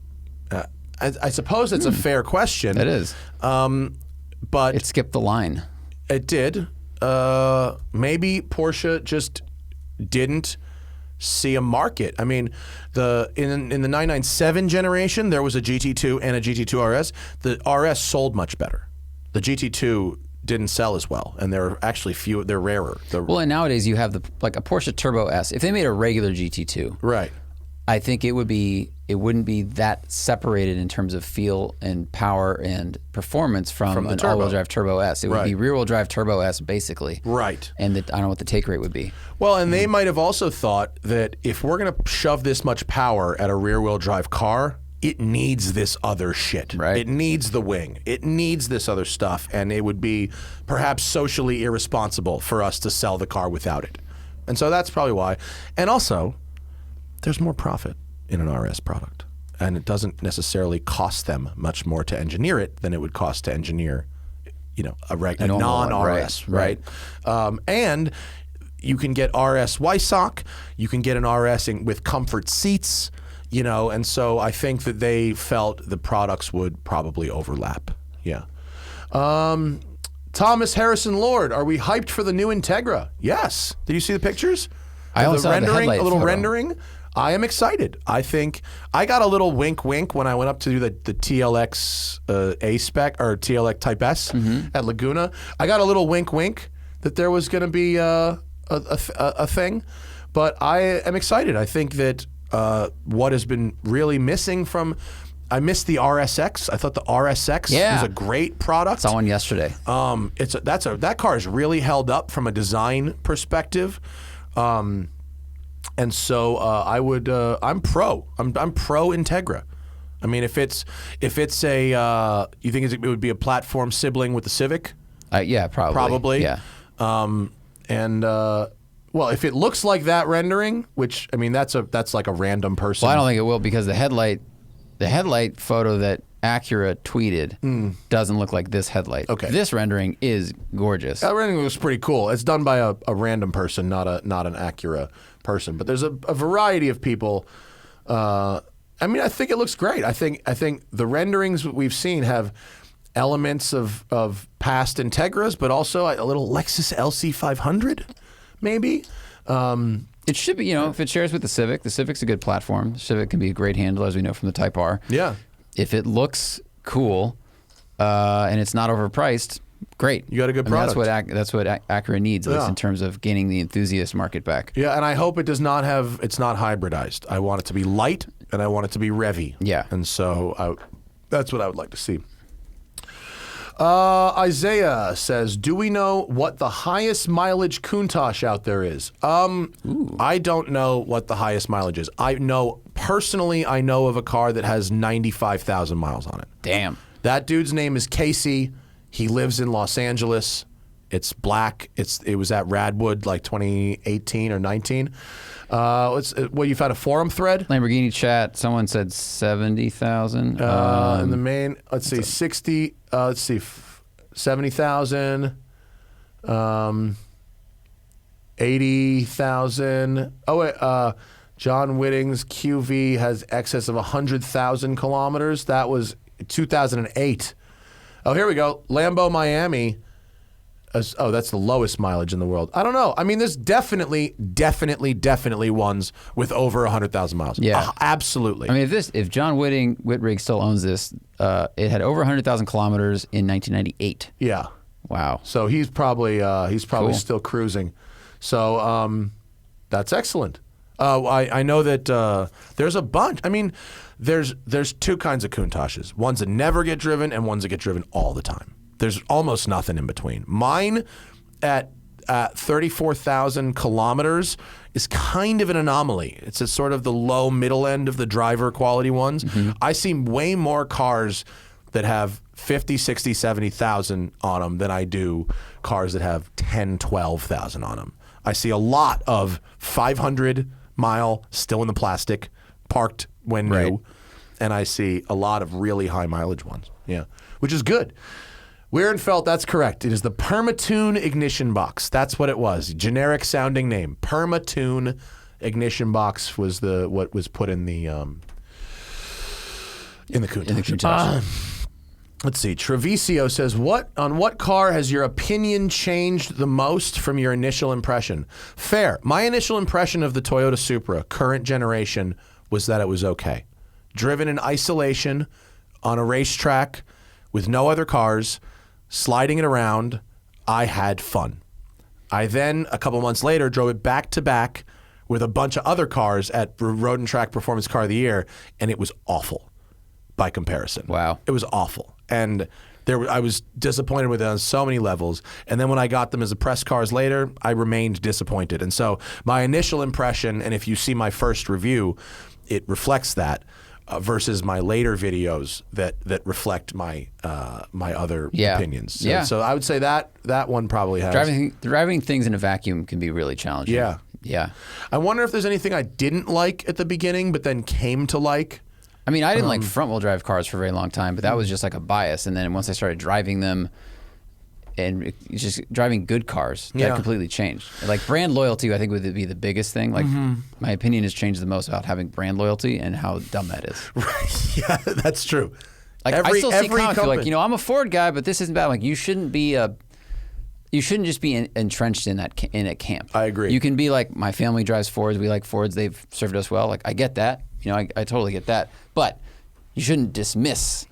I suppose it's a fair question. It is. But it skipped the line. It did. Maybe Porsche just didn't see a market. I mean, in the 997 generation, there was a GT2 and a GT2 RS. The RS sold much better. The GT2 didn't sell as well, and they're actually few. They're rarer. Well, and nowadays you have like a Porsche Turbo S. If they made a regular GT2, right, I think it wouldn't be that separated in terms of feel and power and performance from an all-wheel drive Turbo S. It would be rear-wheel drive Turbo S basically. Right. And I don't know what the take rate would be. Well, and they might have also thought that if we're going to shove this much power at a rear-wheel drive car, it needs this other shit. Right. It needs the wing. It needs this other stuff, and it would be perhaps socially irresponsible for us to sell the car without it. And so that's probably why. And also, there's more profit in an RS product, and it doesn't necessarily cost them much more to engineer it than it would cost to engineer, a non-RS, right? And you can get RS Weissach, you can get an RS with comfort seats, and so I think that they felt the products would probably overlap. Yeah. Thomas Harrison Lord, are we hyped for the new Integra? Yes. Did you see the pictures? I also saw the headlight a little photo. rendering. I am excited. I think I got a little wink when I went up to do the TLX A-Spec or TLX Type S at Laguna. I got a little wink that there was going to be a thing, but I am excited. I think that what has been really missing I missed the RSX. I thought the RSX was a great product. Saw one yesterday. That car is really held up from a design perspective. And so I'm pro Integra. I mean, if it's a you think it would be a platform sibling with the Civic? Yeah, probably. Yeah. Well, if it looks like that rendering, which I mean that's like a random person. Well, I don't think it will because the headlight photo that Acura tweeted doesn't look like this headlight. Okay. This rendering is gorgeous. That rendering looks pretty cool. It's done by a random person, not an Acura person. But there's a variety of people. I mean, I think it looks great. I think the renderings we've seen have elements of past Integras, but also a little Lexus LC500, maybe. It should be, if it shares with the Civic's a good platform. The Civic can be a great handler, as we know from the Type R. Yeah. If it looks cool and it's not overpriced, great. You got a good product. That's what Acura needs, at least in terms of gaining the enthusiast market back. Yeah, and I hope it's not hybridized. I want it to be light and I want it to be revvy. Yeah. And so that's what I would like to see. Isaiah says, do we know what the highest mileage Countach out there is? I don't know what the highest mileage is. I know of a car that has 95,000 miles on it. Damn. That dude's name is Casey. He lives in Los Angeles. It's black. It was at Radwood like 2018 or 19. You found a forum thread? Lamborghini chat. Someone said 70,000. In the main, let's see, 60. Let's see, 70,000. 80,000. Oh wait, John Whitting's QV has excess of 100,000 kilometers. That was 2008. Oh, here we go. Lambo Miami. That's the lowest mileage in the world. I don't know. I mean, there's definitely ones with over 100,000 miles. Yeah, absolutely. I mean, if John Whitrig still owns this, it had over 100,000 kilometers in 1998. Yeah. Wow. So he's probably Cool. still cruising. So that's excellent. I know that there's a bunch. I mean, there's two kinds of Countaches. Ones that never get driven and ones that get driven all the time. There's almost nothing in between. Mine at 34,000 kilometers is kind of an anomaly. It's a sort of the low middle end of the driver quality ones. Mm-hmm. I see way more cars that have 50, 60, 70,000 on them than I do cars that have 10, 12,000 on them. I see a lot of 500-mile, still in the plastic, parked when new, and I see a lot of really high mileage ones. Yeah, which is good. Weirenfeld, that's correct. It is the Permatune ignition box. That's what it was. Generic sounding name. Permatune ignition box was what was put in the Countach. Let's see. Treviso says, on what car has your opinion changed the most from your initial impression? Fair. My initial impression of the Toyota Supra, current generation, was that it was okay. Driven in isolation on a racetrack with no other cars, sliding it around, I had fun. I then, a couple months later, drove it back to back with a bunch of other cars at Road and Track Performance Car of the Year, and it was awful by comparison. Wow. It was awful. And I was disappointed with it on so many levels. And then when I got them as a press cars later, I remained disappointed. And so my initial impression, and if you see my first review, it reflects that. Versus my later videos that reflect my my other opinions. So I would say that one probably has. Driving things in a vacuum can be really challenging. Yeah. I wonder if there's anything I didn't like at the beginning, but then came to like. I mean, I didn't like front-wheel drive cars for a very long time, but that was just like a bias. And then once I started driving them and just driving good cars, that completely changed. Like brand loyalty, I think would be the biggest thing. Like my opinion has changed the most about having brand loyalty and how dumb that is. Right. Yeah, that's true. Like I still see comments like, I'm a Ford guy, but this isn't bad. Like you shouldn't just be entrenched in a camp. I agree. You can be like, my family drives Fords. We like Fords. They've served us well. Like I get that. I totally get that. But you shouldn't dismiss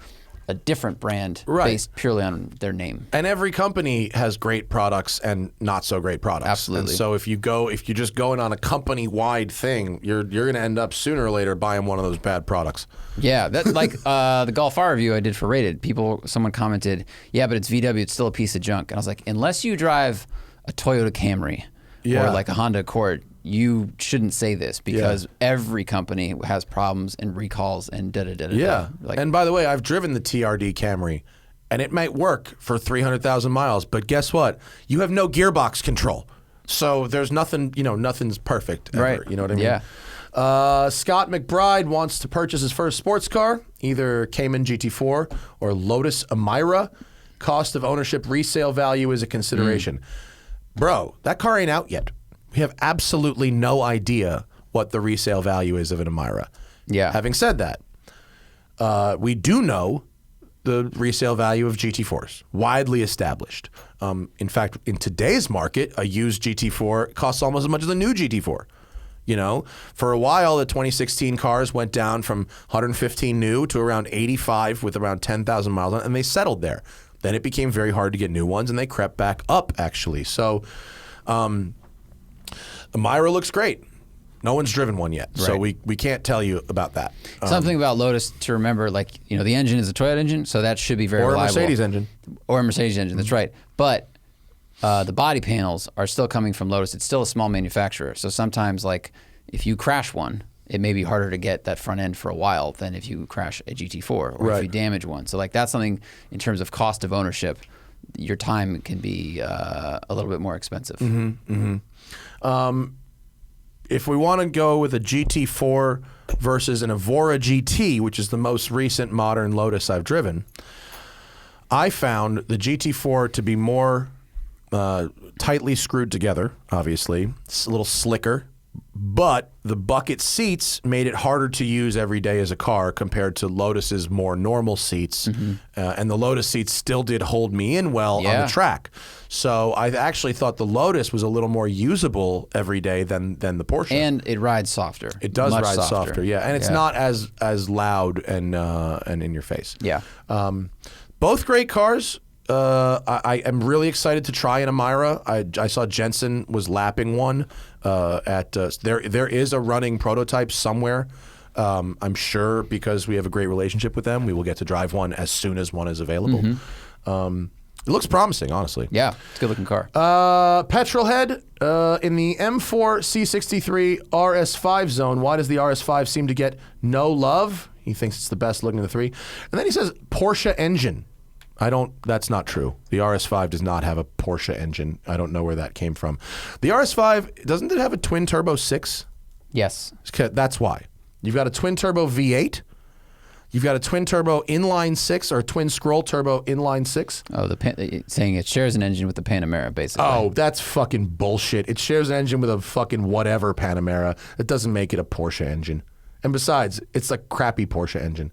a different brand based purely on their name. And every company has great products and not so great products. Absolutely. And so if you're just going on a company-wide thing, you're going to end up sooner or later buying one of those bad products. Yeah, that like the Golf R review I did for Rated. Someone commented, yeah, but it's VW, it's still a piece of junk. And I was like, unless you drive a Toyota Camry or like a Honda Accord, you shouldn't say this because every company has problems and recalls and da-da-da-da-da. Yeah. And by the way, I've driven the TRD Camry, and it might work for 300,000 miles, but guess what? You have no gearbox control. So there's nothing, nothing's perfect ever. Right. You know what I mean? Yeah. Scott McBride wants to purchase his first sports car, either Cayman GT4 or Lotus Emira. Cost of ownership resale value is a consideration. Bro, that car ain't out yet. We have absolutely no idea what the resale value is of an Emira. Yeah. Having said that, we do know the resale value of GT4s, widely established. In fact, in today's market, a used GT4 costs almost as much as a new GT4. For a while, the 2016 cars went down from 115 new to around 85 with around 10,000 miles on it, and they settled there. Then it became very hard to get new ones, and they crept back up, actually. So, Emira looks great. No one's driven one yet, so we can't tell you about that. Something about Lotus to remember, the engine is a Toyota engine, so that should be very reliable. Or a Mercedes engine. Or a Mercedes engine, that's right. But the body panels are still coming from Lotus. It's still a small manufacturer, so sometimes, if you crash one, it may be harder to get that front end for a while than if you crash a GT4 or if you damage one. So, that's something in terms of cost of ownership your time can be a little bit more expensive. If we want to go with a GT4 versus an Evora GT, which is the most recent modern Lotus I've driven, I found the GT4 to be more tightly screwed together, obviously. It's a little slicker, but the bucket seats made it harder to use every day as a car compared to Lotus's more normal seats. And the Lotus seats still did hold me in well on the track. So I actually thought the Lotus was a little more usable every day than the Porsche. And it rides softer. It does ride softer, yeah. And it's not as loud and in your face. Yeah. Both great cars. I am really excited to try an Amira. I saw Jensen was lapping one at there is a running prototype somewhere. I'm sure because we have a great relationship with them, we will get to drive one as soon as one is available. It looks promising, honestly. Yeah, it's a good looking car. Petrolhead in the M4 C63 RS5 zone. Why does the RS5 seem to get no love? He thinks it's the best looking of the three. And then he says Porsche engine. That's not true. The RS5 does not have a Porsche engine. I don't know where that came from. The RS5, doesn't it have a twin turbo 6? Yes. That's why. You've got a twin turbo V8. You've got a twin turbo inline 6 or a twin scroll turbo inline 6. Oh, saying it shares an engine with the Panamera, basically. Oh, that's fucking bullshit. It shares an engine with a fucking whatever Panamera. It doesn't make it a Porsche engine. And besides, it's a crappy Porsche engine.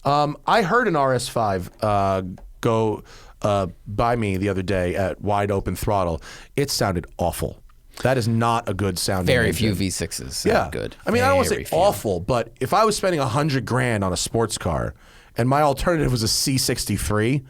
I heard an RS5 go by me the other day at wide open throttle. It sounded awful. That is not a good sounding Very engine. few V6s sound good. I mean, I don't want to say awful, but if I was spending $100,000 on a sports car and my alternative was a C63, you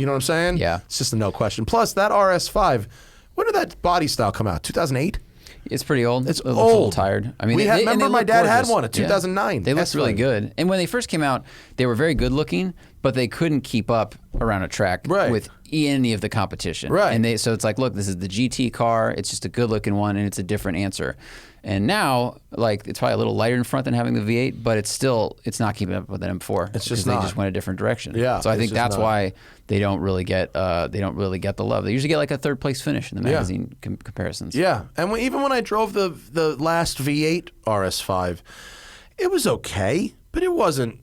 know what I'm saying? Yeah. It's just a no question. Plus, that RS5, when did that body style come out? 2008? It's pretty old. It's old. old. Tired. I mean, remember my dad had one in Yeah. 2009. They looked really good. And when they first came out, they were very good looking, but they couldn't keep up around a track with any of the competition. Right. And so it's like, look, this is the GT car. It's just a good looking one, and it's a different answer. And now, like, it's probably a little lighter in front than having the V8, but it's not keeping up with the M4. It's just they just went a different direction. Yeah. So I think that's why they don't really get the love. They usually get like a third place finish in the magazine comparisons. Yeah, and even when I drove the last V8 RS5, it was okay, but it wasn't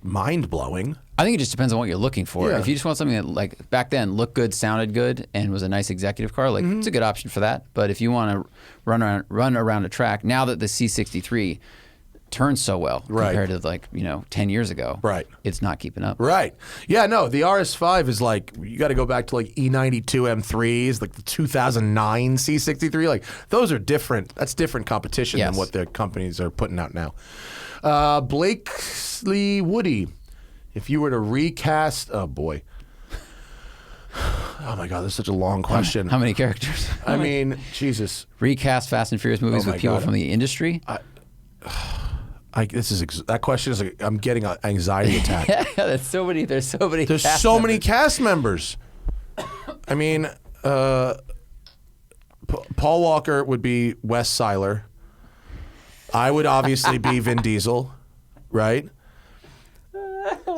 mind blowing. I think it just depends on what you're looking for. Yeah. If you just want something that, like, back then looked good, sounded good, and was a nice executive car, like it's a good option for that. But if you want to run around a track, now that the C63 turns so well compared to 10 years ago, it's not keeping up. Right. Yeah, no, the RS5 is like, you got to go back to like E92 M3s, like the 2009 C63. Like, those are different. That's different competition than what their companies are putting out now. Blakesley Woody, if you were to recast, oh boy. Oh my God, this is such a long question. How many characters? I mean, Jesus. Recast Fast and Furious movies with people from the industry? That question is like, I'm getting an anxiety attack. There's so many cast members. I mean, Paul Walker would be Wes Seiler. I would obviously be Vin Diesel, right?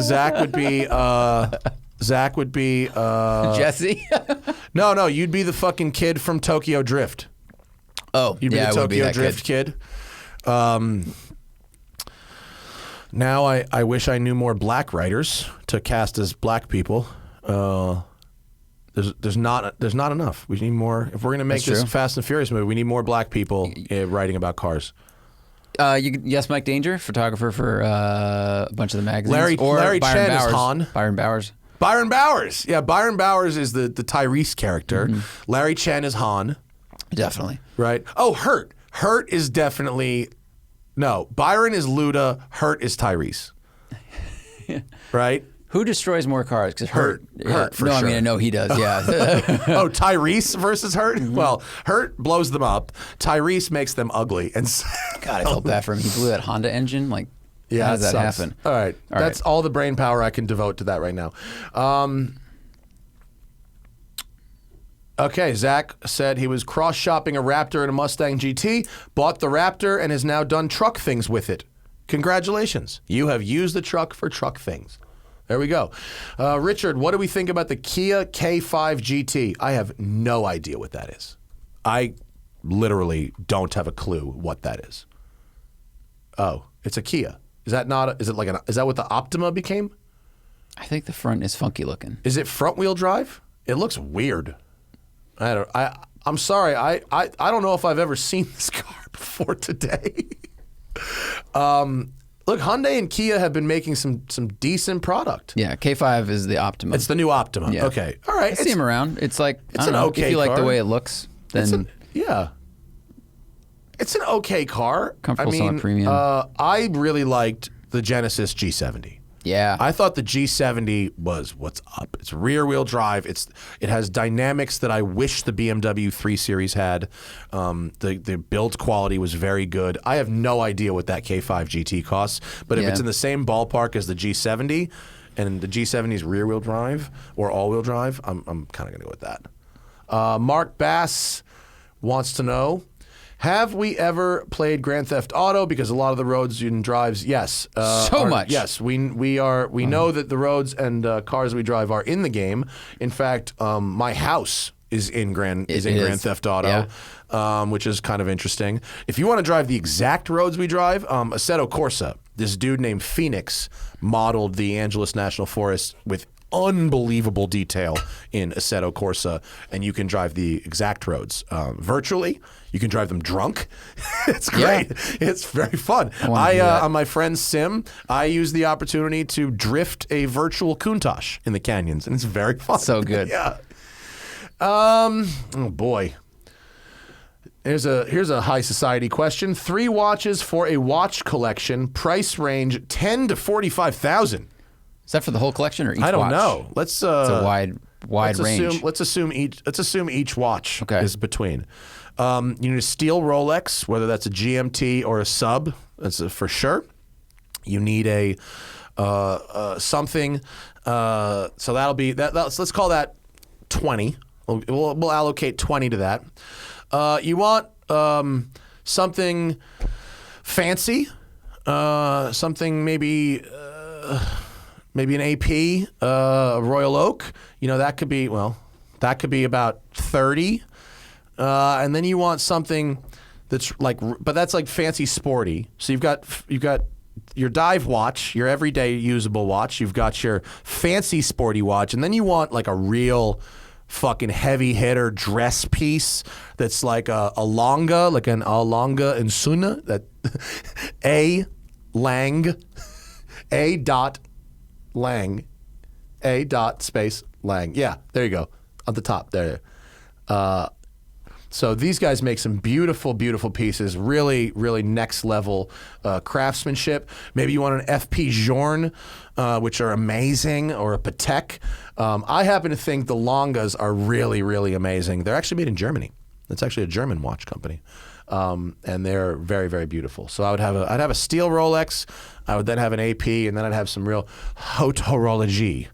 Zach would be Jesse. No, you'd be the fucking kid from Tokyo Drift. Oh, you'd be the Tokyo Drift kid. Now I wish I knew more black writers to cast as black people. There's not enough. We need more. If we're gonna make this Fast and Furious movie, we need more black people writing about cars. Yes, Mike Danger, photographer for a bunch of the magazines. Larry Chen is Han. Byron Bowers. Byron Bowers. Yeah, Byron Bowers is the Tyrese character. Larry Chen is Han. Definitely. Right. Oh, Hurt. Hurt is definitely... No, Byron is Luda. Hurt is Tyrese. Right? Who destroys more cars? Because Hurt for sure. I mean, I know he does, yeah. Oh, Tyrese versus Hurt? Well, Hurt blows them up. Tyrese makes them ugly. And God, I felt bad for him. He blew that Honda engine. Like, how does that happen? All right. That's all the brain power I can devote to that right now. Okay, Zach said he was cross-shopping a Raptor and a Mustang GT, bought the Raptor, and has now done truck things with it. Congratulations. You have used the truck for truck things. There we go. Richard, what do we think about the Kia K5 GT? I have no idea what that is. I literally don't have a clue what that is. Oh, it's a Kia. Is that not? Is that what the Optima became? I think the front is funky looking. Is it front wheel drive? It looks weird. I'm sorry. I don't know if I've ever seen this car before today. Look, Hyundai and Kia have been making some decent product. Yeah, K5 is the Optima. It's the new Optima. Yeah. Okay, all right. I see them around. It's like, it's an okay if you car. like the way it looks, then it's an okay car. Comfortable, somewhat premium. I really liked the Genesis G70. Yeah. I thought the G70 was what's up. It's rear wheel drive. It has dynamics that I wish the BMW 3 Series had. The build quality was very good. I have no idea what that K5 GT costs, but if it's in the same ballpark as the G70 and the G70 is rear wheel drive or all wheel drive, I'm kind of going to go with that. Mark Bass wants to know, have we ever played Grand Theft Auto? Because a lot of the roads and drives, yes. Much. Yes, we know that the roads and cars we drive are in the game. In fact, my house is in Grand Theft Auto, which is kind of interesting. If you want to drive the exact roads we drive, Assetto Corsa, this dude named Phoenix modeled the Angeles National Forest with unbelievable detail in Assetto Corsa, and you can drive the exact roads virtually. You can drive them drunk. It's great. Yeah. It's very fun. On my friend's sim, I use the opportunity to drift a virtual Countach in the canyons, and it's very fun. So good. Yeah. Oh boy. Here's a high society question. 3 watches for a watch collection. Price range $10,000 to $45,000. Is that for the whole collection or each watch? I don't know. It's a wide range. Let's assume each watch is between. You need a steel Rolex, whether that's a GMT or a sub. That's for sure. You need a something. So that'll be that. Let's call that 20. We'll allocate 20 to that. You want something fancy, something maybe an AP, Royal Oak. That could be about 30. And then you want something that's but that's like fancy sporty. So you've got your dive watch, your everyday usable watch. You've got your fancy sporty watch, and then you want like a real fucking heavy hitter dress piece that's like a longa, like an Alonga Insuna, that A dot space Lang. Yeah, there you go. On the top there. So these guys make some beautiful, beautiful pieces, really, really next level craftsmanship. Maybe you want an FP Journe, which are amazing, or a Patek. I happen to think the Longas are really, really amazing. They're actually made in Germany. It's actually a German watch company. And they're very, very beautiful. So I'd have a steel Rolex. I would then have an AP, and then I'd have some real haute horologie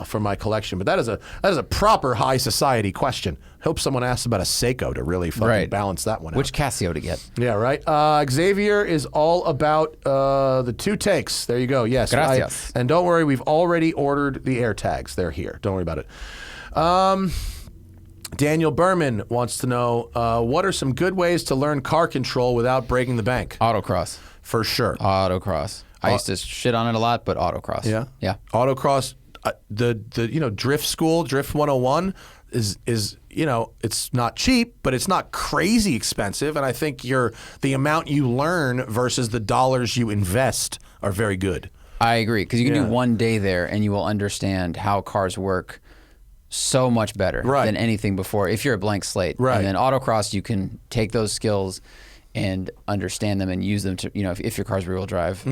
for my collection. But that is a proper high society question. Hope someone asks about a Seiko to really fucking balance that one out. Which Casio to get? Yeah, right. Xavier is all about the 2 takes. There you go. Yes. Gracias. And don't worry, we've already ordered the AirTags. They're here. Don't worry about it. Daniel Berman wants to know, what are some good ways to learn car control without breaking the bank? Autocross. For sure. Autocross. I used to shit on it a lot, but autocross. Yeah? Yeah. Autocross, the drift school, Drift 101 is it's not cheap, but it's not crazy expensive, and I think the amount you learn versus the dollars you invest are very good. I agree, because you can do one day there and you will understand how cars work so much better than anything before if you're a blank slate. Right. And then autocross, you can take those skills and understand them and use them to, if your car's rear-wheel drive.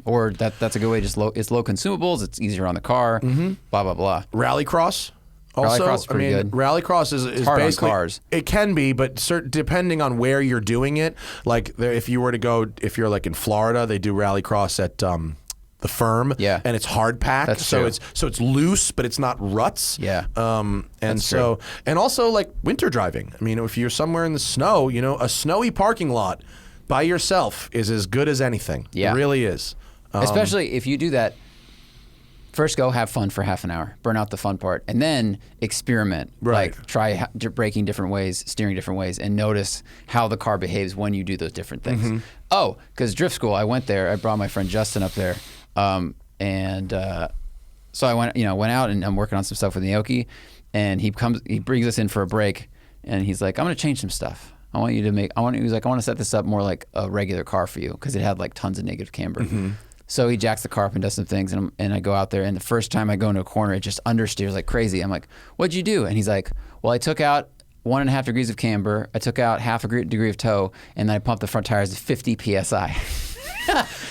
Or that's a good way. It's low consumables. It's easier on the car. Blah, blah, blah. Rallycross. Also, Rallycross is pretty good. Rallycross is hard basically on cars. It can be, but depending on where you're doing it, like if you're like in Florida, they do Rallycross at the Firm, and it's hard packed, That's so true. it's loose, but it's not ruts. Yeah, and also like winter driving. I mean, if you're somewhere in the snow, a snowy parking lot by yourself is as good as anything. Yeah, it really is. Especially if you do that First go, have fun for half an hour, burn out the fun part, and then experiment. Right. Like try braking different ways, steering different ways, and notice how the car behaves when you do those different things. Mm-hmm. Oh, because drift school, I went there. I brought my friend Justin up there, so I went out and I'm working on some stuff with Naoki, and he brings us in for a break, and he's like, I'm gonna change some stuff. I want to set this up more like a regular car for you because it had like tons of negative camber. Mm-hmm. So he jacks the car up and does some things, and I go out there, and the first time I go into a corner, it just understeers like crazy. I'm like, what'd you do? And he's like, well, I took out 1.5 degrees of camber, I took out half a degree of toe, and then I pumped the front tires to 50 PSI.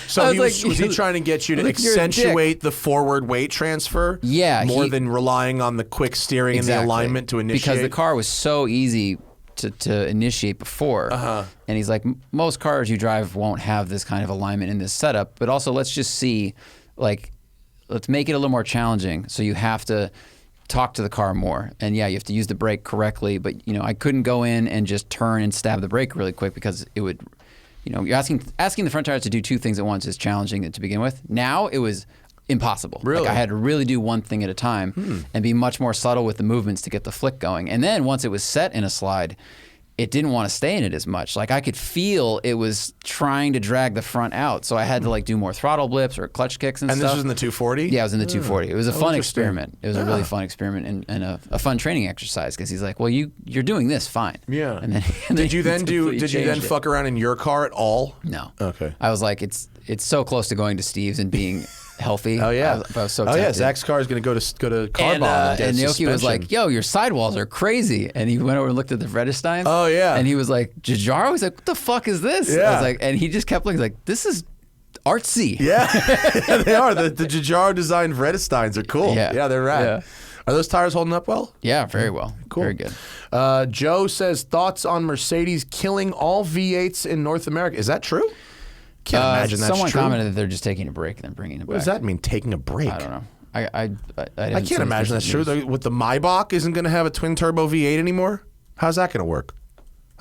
So was he trying to get you to accentuate the forward weight transfer? Yeah. More than relying on the quick steering and the alignment to initiate? Because the car was so easy to initiate before. And he's like, most cars you drive won't have this kind of alignment in this setup, but also let's just see, like, let's make it a little more challenging. So you have to talk to the car more. And yeah, you have to use the brake correctly, but I couldn't go in and just turn and stab the brake really quick because it would, you're asking the front tires to do two things at once is challenging to begin with. Now it was impossible. Really? Like I had to really do one thing at a time and be much more subtle with the movements to get the flick going. And then once it was set in a slide, it didn't want to stay in it as much. Like I could feel it was trying to drag the front out. So I had to like do more throttle blips or clutch kicks and stuff. And this was in the 240? Yeah, it was in the 240. It was a fun experiment. It was a really fun experiment and a fun training exercise because he's like, well, you're doing this fine. Yeah. And then, did you then fuck around in your car at all? No. Okay. I was like, it's so close to going to Steve's and being healthy. Oh yeah. I was so tempted. Yeah. Zach's car is going to go to Car Bomb and Naoki was like, yo, your sidewalls are crazy. And he went over and looked at the Vredesteins. Oh yeah. And he was like, Giugiaro? He's like, what the fuck is this? Yeah. I was like, and he just kept looking like, this is artsy. Yeah. Yeah, they are. The Giugiaro designed Vredesteins are cool. Yeah, they're rad. Yeah. Are those tires holding up well? Yeah, very well. Cool. Very good. Joe says, thoughts on Mercedes killing all V8s in North America. Is that true? Can't imagine that's someone true. commented that they're just taking a break and then bringing it back. What does that mean, taking a break? I don't know. I can't imagine that's true. With the Maybach isn't going to have a twin turbo V8 anymore. How's that going to work?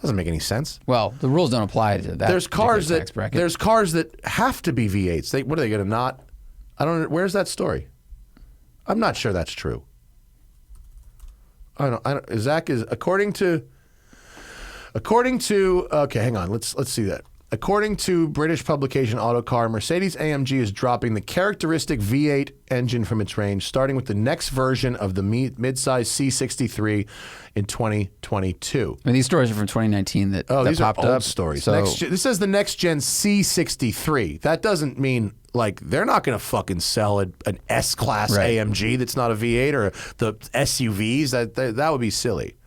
Doesn't make any sense. Well, the rules don't apply to that. There's cars that have to be V8s. What are they going to not? I don't know. Where's that story? I'm not sure that's true. I don't. Zach is according to. Okay, hang on. Let's see that. According to British publication Autocar, Mercedes-AMG is dropping the characteristic V8 engine from its range, starting with the next version of the midsize C63 in 2022. I mean, these stories are from 2019 that these popped are old up. stories. So, this says the next gen C63. That doesn't mean like they're not going to fucking sell an S-Class AMG that's not a V8 or the SUVs. That would be silly.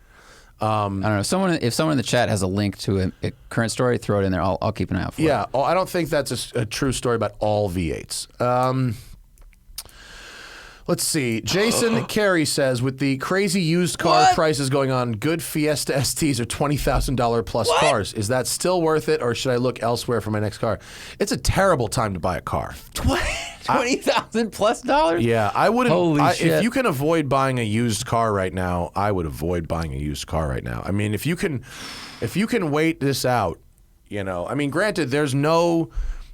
I don't know. If someone in the chat has a link to a current story, throw it in there. I'll keep an eye out for it. Yeah, I don't think that's a true story about all V8s. Let's see. Jason Carey says, with the crazy used car prices going on, good Fiesta STs are $20,000 plus cars. Is that still worth it, or should I look elsewhere for my next car? It's a terrible time to buy a car. $20,000 plus dollars? Yeah, I wouldn't. Holy shit. If you can avoid buying a used car right now, I would avoid buying a used car right now. I mean, if you can wait this out, I mean, granted, there is no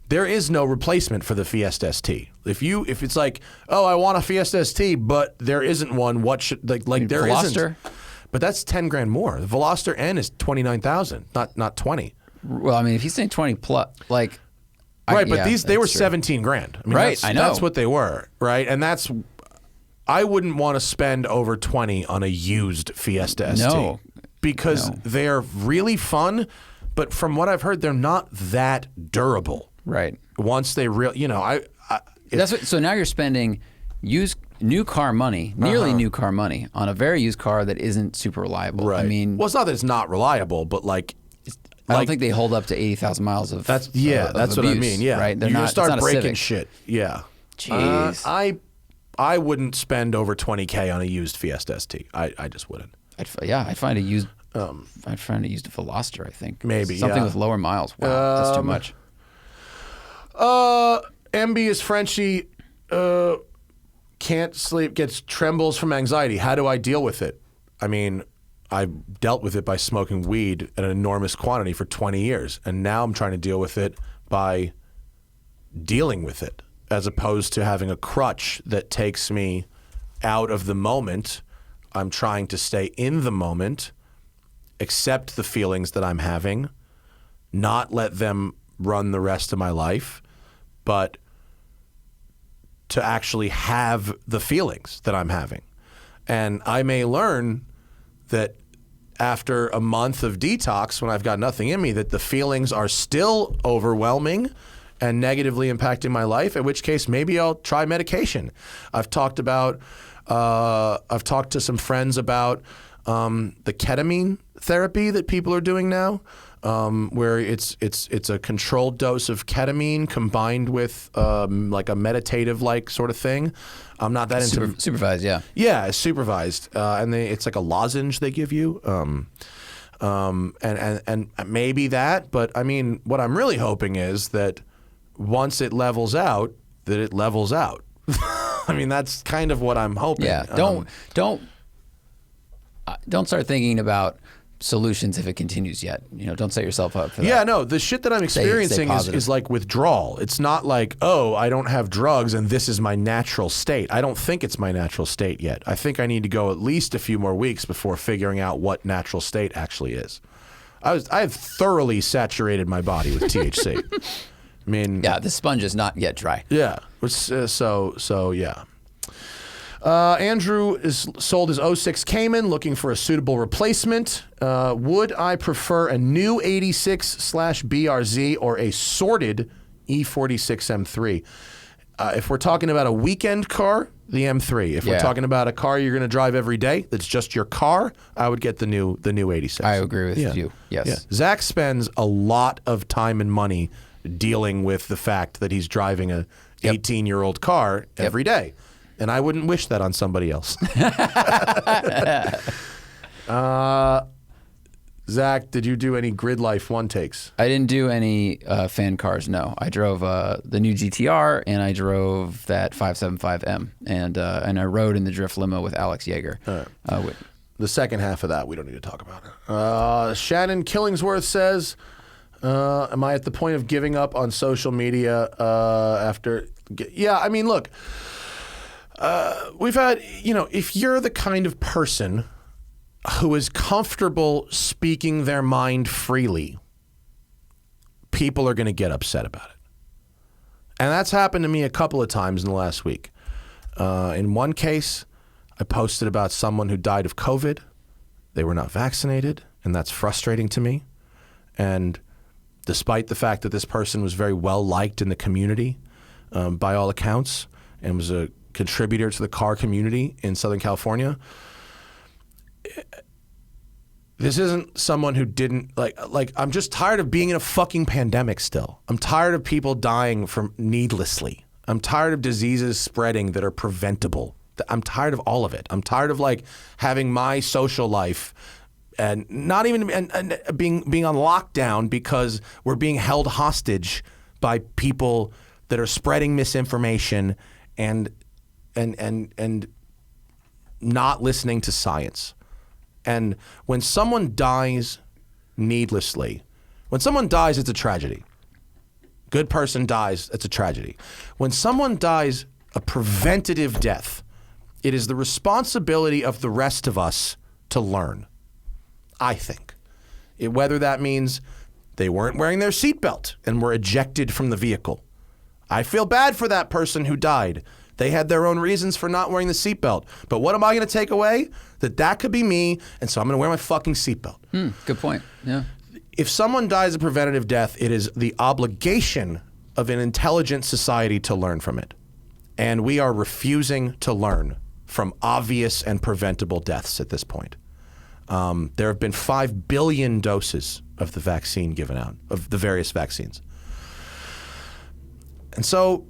replacement for the Fiesta ST. If it's like, oh, I want a Fiesta ST, but there isn't one, what should there Veloster? isn't. But that's $10,000 more. The Veloster N is $29,000, not 20. Well, I mean, if he's saying 20 plus, like. Right, but they were $17,000. I mean, right, I know. That's what they were, right? And I wouldn't want to spend over 20 on a used Fiesta ST. No. Because they're really fun, but from what I've heard, they're not that durable. Right. Once they so now you're spending new car money, nearly new car money, on a very used car that isn't super reliable. Right. I mean, well, it's not that it's not reliable, but I don't think they hold up to 80,000 miles of that's of what I abuse, mean. Yeah, right. You're gonna start breaking shit. Yeah. Jeez. I wouldn't spend over $20,000 on a used Fiesta ST. I just wouldn't. I'd find a used. I'd find a used Veloster. I think maybe something with lower miles. Wow, that's too much. MB is Frenchie. Can't sleep. Trembles from anxiety. How do I deal with it? I mean, I dealt with it by smoking weed at an enormous quantity for 20 years, and now I'm trying to deal with it by dealing with it. as opposed to having a crutch that takes me out of the moment. I'm trying to stay in the moment, accept the feelings that I'm having, not let them run the rest of my life, but to actually have the feelings that I'm having. And I may learn that after a month of detox, when I've got nothing in me, that the feelings are still overwhelming and negatively impacting my life, in which case maybe I'll try medication. I've talked to some friends about the ketamine therapy that people are doing now, where it's a controlled dose of ketamine combined with like a meditative like sort of thing. I'm not that into supervised, yeah. Yeah, it's supervised, and it's like a lozenge they give you, and maybe that. But I mean, what I'm really hoping is that once it levels out, that it levels out. I mean, that's kind of what I'm hoping. Yeah, don't start thinking about solutions if it continues yet. Don't set yourself up for that. Yeah, no, the shit that I'm experiencing is like withdrawal. It's not like, oh, I don't have drugs and this is my natural state. I don't think it's my natural state yet. I think I need to go at least a few more weeks before figuring out what natural state actually is. I have thoroughly saturated my body with THC. I mean, yeah, the sponge is not yet dry. Yeah, so yeah. Andrew is sold his 06 Cayman, looking for a suitable replacement. Would I prefer a new 86/BRZ or a sorted E46 M3? If we're talking about a weekend car, the M3. If we're talking about a car you're going to drive every day, that's just your car, I would get the new 86. I agree with you. Yes. Yeah. Zach spends a lot of time and money dealing with the fact that he's driving a 18-year-old car every day. And I wouldn't wish that on somebody else. Zach, did you do any Grid Life one takes? I didn't do any fan cars, no. I drove the new GTR, and I drove that 575M, and I rode in the drift limo with Alex Yeager. The second half of that, we don't need to talk about it. Shannon Killingsworth says, am I at the point of giving up on social media after... Yeah, I mean, look... we've had, if you're the kind of person who is comfortable speaking their mind freely, people are going to get upset about it. And that's happened to me a couple of times in the last week. In one case, I posted about someone who died of COVID. They were not vaccinated, and that's frustrating to me. And despite the fact that this person was very well liked in the community, by all accounts, and was a contributor to the car community in Southern California. This isn't someone who didn't like I'm just tired of being in a fucking pandemic still. I'm tired of people dying from needlessly. I'm tired of diseases spreading that are preventable. I'm tired of all of it. I'm tired of having my social life and not even and being on lockdown because we're being held hostage by people that are spreading misinformation and not listening to science. And when someone dies needlessly, when someone dies, it's a tragedy. Good person dies, it's a tragedy. When someone dies a preventative death, it is the responsibility of the rest of us to learn, I think. Whether that means they weren't wearing their seatbelt and were ejected from the vehicle. I feel bad for that person who died. They had their own reasons for not wearing the seatbelt. But what am I going to take away? That could be me, and so I'm going to wear my fucking seatbelt. Good point. Yeah. If someone dies a preventative death, it is the obligation of an intelligent society to learn from it. And we are refusing to learn from obvious and preventable deaths at this point. There have been 5 billion doses of the vaccine given out, of the various vaccines. And so,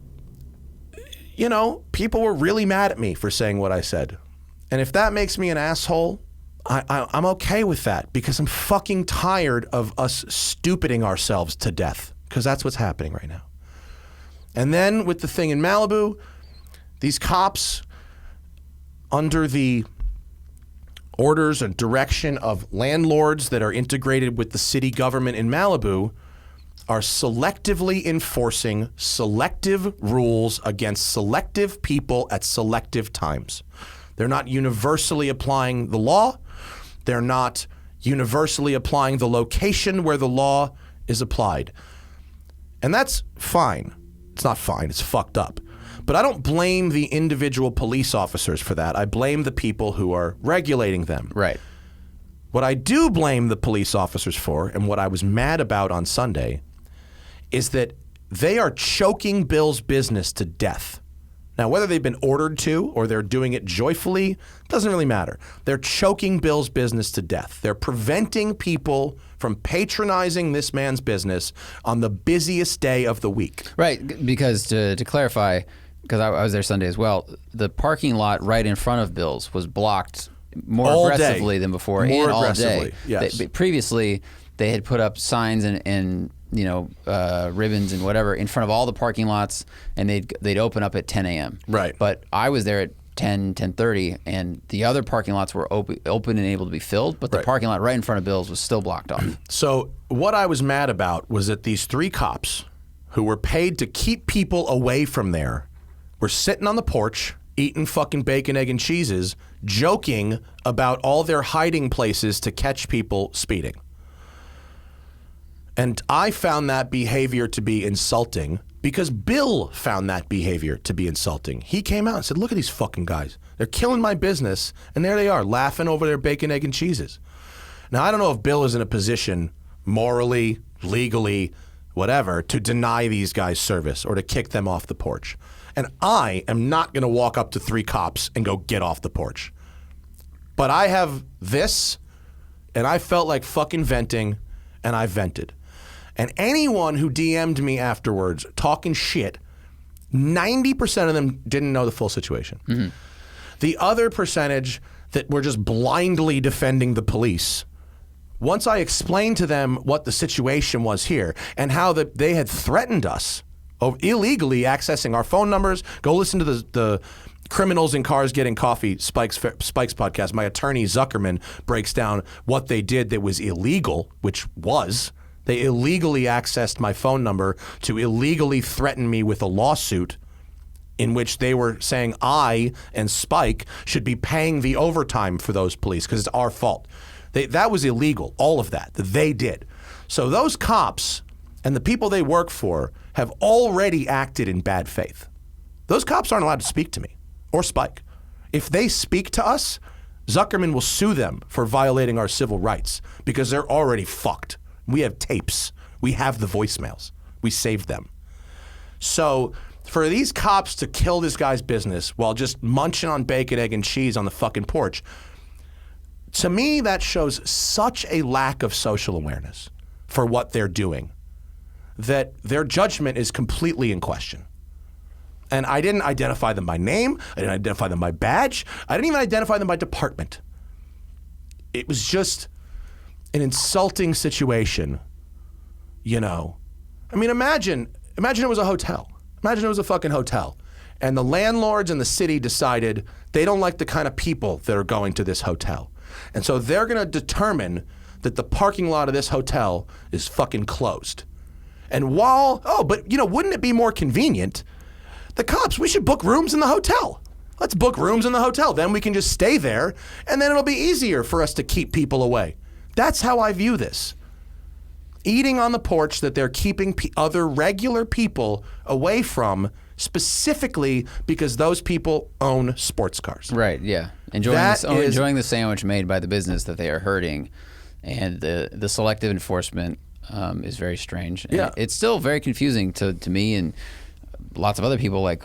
people were really mad at me for saying what I said. And if that makes me an asshole, I'm okay with that because I'm fucking tired of us stupiding ourselves to death because that's what's happening right now. And then with the thing in Malibu, these cops, under the orders and direction of landlords that are integrated with the city government in Malibu, are selectively enforcing selective rules against selective people at selective times. They're not universally applying the law. They're not universally applying the location where the law is applied. And that's fine. It's not fine. It's fucked up. But I don't blame the individual police officers for that. I blame the people who are regulating them. Right. What I do blame the police officers for, and what I was mad about on Sunday, is that they are choking Bill's business to death. Now, whether they've been ordered to or they're doing it joyfully, doesn't really matter. They're choking Bill's business to death. They're preventing people from patronizing this man's business on the busiest day of the week. Right, because to clarify, because I was there Sunday as well, the parking lot right in front of Bill's was blocked more all aggressively day. than before. More and all aggressively, day. yes. Previously, they had put up signs and ribbons and whatever in front of all the parking lots, and they'd open up at 10 a.m. Right. But I was there at 10:30, and the other parking lots were open and able to be filled, but the parking lot right in front of Bill's was still blocked off. So what I was mad about was that these 3 cops who were paid to keep people away from there were sitting on the porch eating fucking bacon, egg, and cheeses, joking about all their hiding places to catch people speeding. And I found that behavior to be insulting because Bill found that behavior to be insulting. He came out and said, look at these fucking guys. They're killing my business, and there they are, laughing over their bacon, egg, and cheeses. Now, I don't know if Bill is in a position morally, legally, whatever, to deny these guys service or to kick them off the porch. And I am not going to walk up to 3 cops and go get off the porch. But I have this, and I felt like fucking venting, and I vented. And anyone who DM'd me afterwards talking shit, 90% of them didn't know the full situation. Mm-hmm. The other percentage that were just blindly defending the police, once I explained to them what the situation was here and how that they had threatened us of illegally accessing our phone numbers, go listen to the Criminals in Cars Getting Coffee Spikes podcast. My attorney Zuckerman breaks down what they did that was illegal, which was they illegally accessed my phone number to illegally threaten me with a lawsuit in which they were saying I and Spike should be paying the overtime for those police because it's our fault. That was illegal, all of that they did. So those cops and the people they work for have already acted in bad faith. Those cops aren't allowed to speak to me or Spike. If they speak to us, Zuckerman will sue them for violating our civil rights because they're already fucked. We have tapes. We have the voicemails. We saved them. So for these cops to kill this guy's business while just munching on bacon, egg, and cheese on the fucking porch, to me, that shows such a lack of social awareness for what they're doing that their judgment is completely in question. And I didn't identify them by name. I didn't identify them by badge. I didn't even identify them by department. It was just an insulting situation, you know. I mean, imagine it was a hotel. Imagine it was a fucking hotel. And the landlords and the city decided they don't like the kind of people that are going to this hotel. And so they're going to determine that the parking lot of this hotel is fucking closed. And but wouldn't it be more convenient? The cops, we should book rooms in the hotel. Let's book rooms in the hotel. Then we can just stay there, and then it'll be easier for us to keep people away. That's how I view this. Eating on the porch that they're keeping other regular people away from, specifically because those people own sports cars. Right, yeah. Enjoying the sandwich made by the business that they are hurting, and the selective enforcement is very strange. And yeah. It's still very confusing to me and lots of other people, why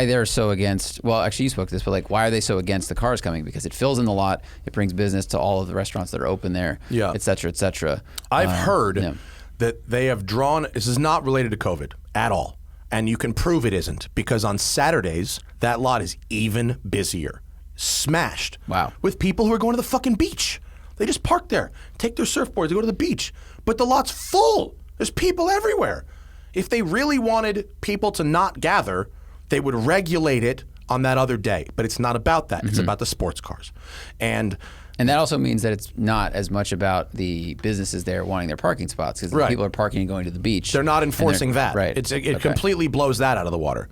they're so against, well, actually you spoke to this, but why are they so against the cars coming? Because it fills in the lot, it brings business to all of the restaurants that are open there, et cetera, et cetera. I've heard that they have drawn, this is not related to COVID at all, and you can prove it isn't, because on Saturdays, that lot is even busier, smashed. Wow. With people who are going to the fucking beach. They just park there, take their surfboards, they go to the beach, but the lot's full. There's people everywhere. If they really wanted people to not gather, they would regulate it on that other day. But it's not about that. Mm-hmm. It's about the sports cars. And And that also means that it's not as much about the businesses there wanting their parking spots, because people are parking and going to the beach. They're not enforcing that. Right. It completely blows that out of the water.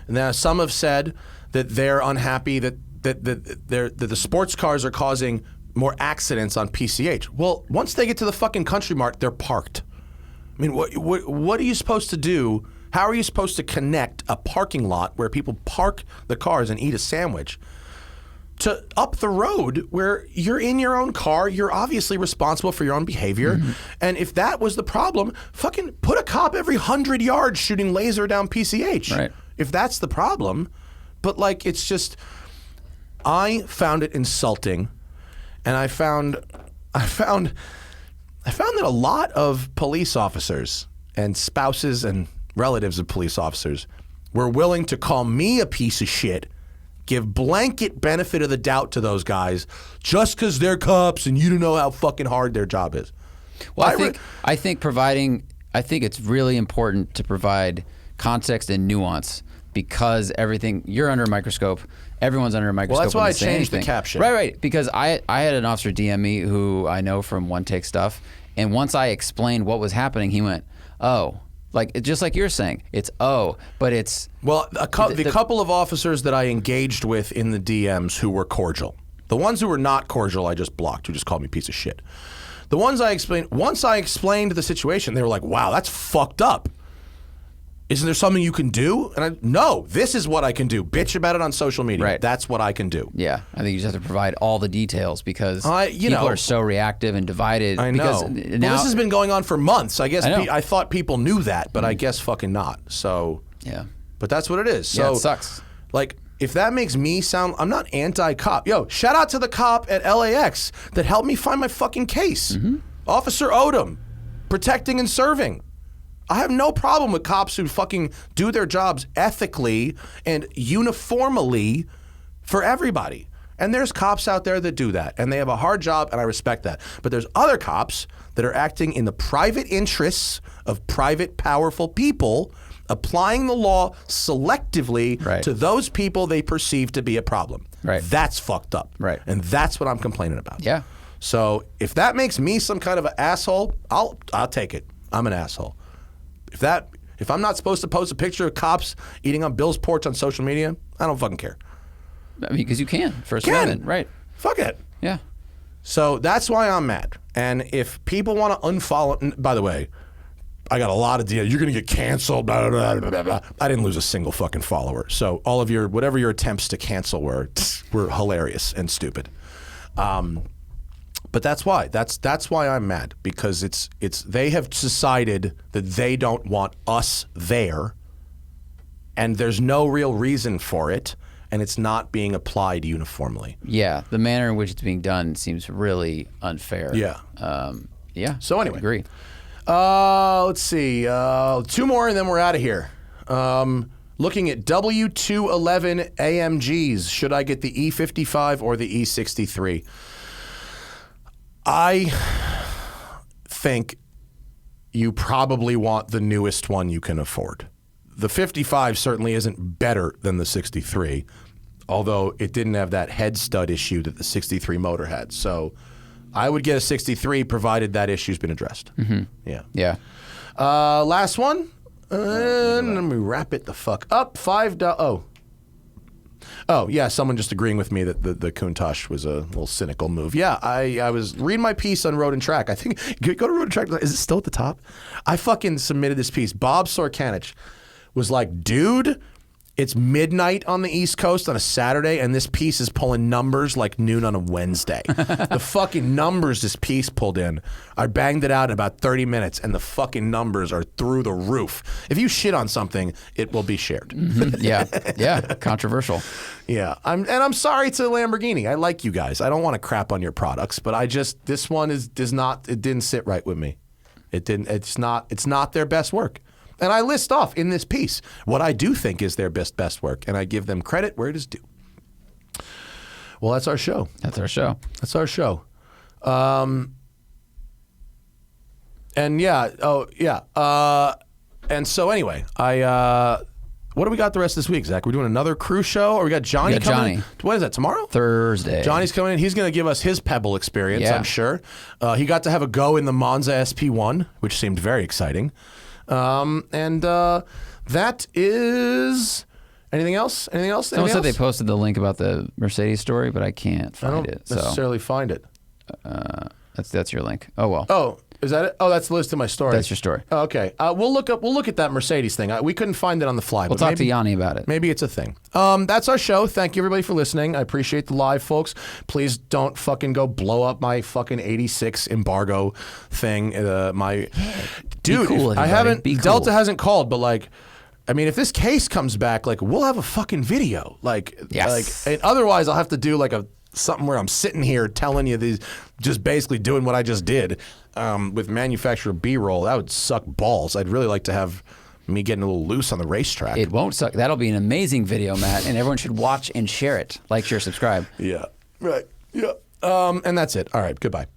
Now, some have said that they're unhappy that the sports cars are causing more accidents on PCH. Well, once they get to the fucking Country Mart, they're parked. I mean, what are you supposed to do? How are you supposed to connect a parking lot where people park the cars and eat a sandwich to up the road where you're in your own car, you're obviously responsible for your own behavior. And if that was the problem, fucking put a cop every 100 yards shooting laser down PCH. Right. If that's the problem. But like, it's just, I found it insulting, and I found that a lot of police officers and spouses and relatives of police officers were willing to call me a piece of shit, give blanket benefit of the doubt to those guys just because they're cops and you don't know how fucking hard their job is. Well, I think it's really important to provide context and nuance, because you're under a microscope, everyone's under a microscope. Well, that's why I changed the caption. Right. Because I had an officer DM me who I know from One Take Stuff, and once I explained what was happening, he went, "Oh." Like, just like you're saying, it's but it's... Well, the couple of officers that I engaged with in the DMs who were cordial. The ones who were not cordial, I just blocked, who just called me a piece of shit. The ones once I explained the situation, they were like, wow, that's fucked up. Isn't there something you can do? And no, this is what I can do. Bitch about it on social media. Right. That's what I can do. Yeah, I think you just have to provide all the details, because people are so reactive and divided. I know. Now, this has been going on for months. I guess I thought people knew that, but I guess fucking not. So yeah, but that's what it is. So it sucks. Like, if that makes me sound, I'm not anti-cop. Yo, shout out to the cop at LAX that helped me find my fucking case. Officer Odom, protecting and serving. I have no problem with cops who fucking do their jobs ethically and uniformly for everybody. And there's cops out there that do that, and they have a hard job, and I respect that. But there's other cops that are acting in the private interests of private, powerful people, applying the law selectively to those people they perceive to be a problem. Right. That's fucked up. Right. And that's what I'm complaining about. Yeah. So if that makes me some kind of an asshole, I'll take it. I'm an asshole. If I'm not supposed to post a picture of cops eating on Bill's porch on social media, I don't fucking care. I mean, because you can. First Amendment, right? Fuck it. Yeah. So that's why I'm mad. And if people want to unfollow, by the way, I got a lot of deals. You're going to get canceled. Blah, blah, blah, blah, blah. I didn't lose a single fucking follower. So all of whatever your attempts to cancel were hilarious and stupid. But that's why. That's why I'm mad, because they have decided that they don't want us there, and there's no real reason for it, and it's not being applied uniformly. Yeah, the manner in which it's being done seems really unfair. Yeah. Yeah. So anyway, I agree. Let's see. 2 more, and then we're out of here. Looking at W211 AMGs, should I get the E55 or the E63? I think you probably want the newest one you can afford. The 55 certainly isn't better than the 63, although it didn't have that head stud issue that the 63 motor had. So I would get a 63 provided that issue's been addressed. Yeah. Yeah. Last one. Let me wrap it the fuck up. Oh, yeah, someone just agreeing with me that the Countach was a little cynical move. Yeah, I was reading my piece on Road and Track. I think, go to Road and Track. Is it still at the top? I fucking submitted this piece. Bob Sorkanich was like, dude, it's midnight on the East Coast on a Saturday, and this piece is pulling numbers like noon on a Wednesday. The fucking numbers this piece pulled in, I banged it out in about 30 minutes, and the fucking numbers are through the roof. If you shit on something, it will be shared. Yeah, controversial. Yeah, I'm sorry to Lamborghini. I like you guys. I don't want to crap on your products, but this one it didn't sit right with me. It's not their best work. And I list off in this piece what I do think is their best work, and I give them credit where it is due. Well, that's our show. That's our show. That's our show. And yeah, and so anyway, I what do we got the rest of this week, Zach? We're doing another cruise show, or we got Johnny coming in? What is that, tomorrow? Thursday. Johnny's coming in. He's going to give us his Pebble experience, I'm sure. He got to have a go in the Monza SP1, which seemed very exciting. That is... Anything else? Someone said they posted the link about the Mercedes story, but I can't find it. I don't necessarily find it. That's your link. Oh, well. Oh, is that it? Oh, that's the list in my story. That's your story. Oh, okay. We'll look at that Mercedes thing. We couldn't find it on the fly. We'll talk to Yanni about it. Maybe it's a thing. That's our show. Thank you, everybody, for listening. I appreciate the live, folks. Please don't fucking go blow up my fucking 86 embargo thing. Dude, cool, I haven't... Be cool. Delta hasn't called, but like... I mean, if this case comes back, like, we'll have a fucking video. And otherwise I'll have to do like something where I'm sitting here telling you these, just basically doing what I just did with manufacturer B-roll. That would suck balls. I'd really like to have me getting a little loose on the racetrack. It won't suck. That'll be an amazing video, Matt, and everyone should watch and share it. Like, share, subscribe. Yeah. Right. Yeah. And that's it. All right. Goodbye.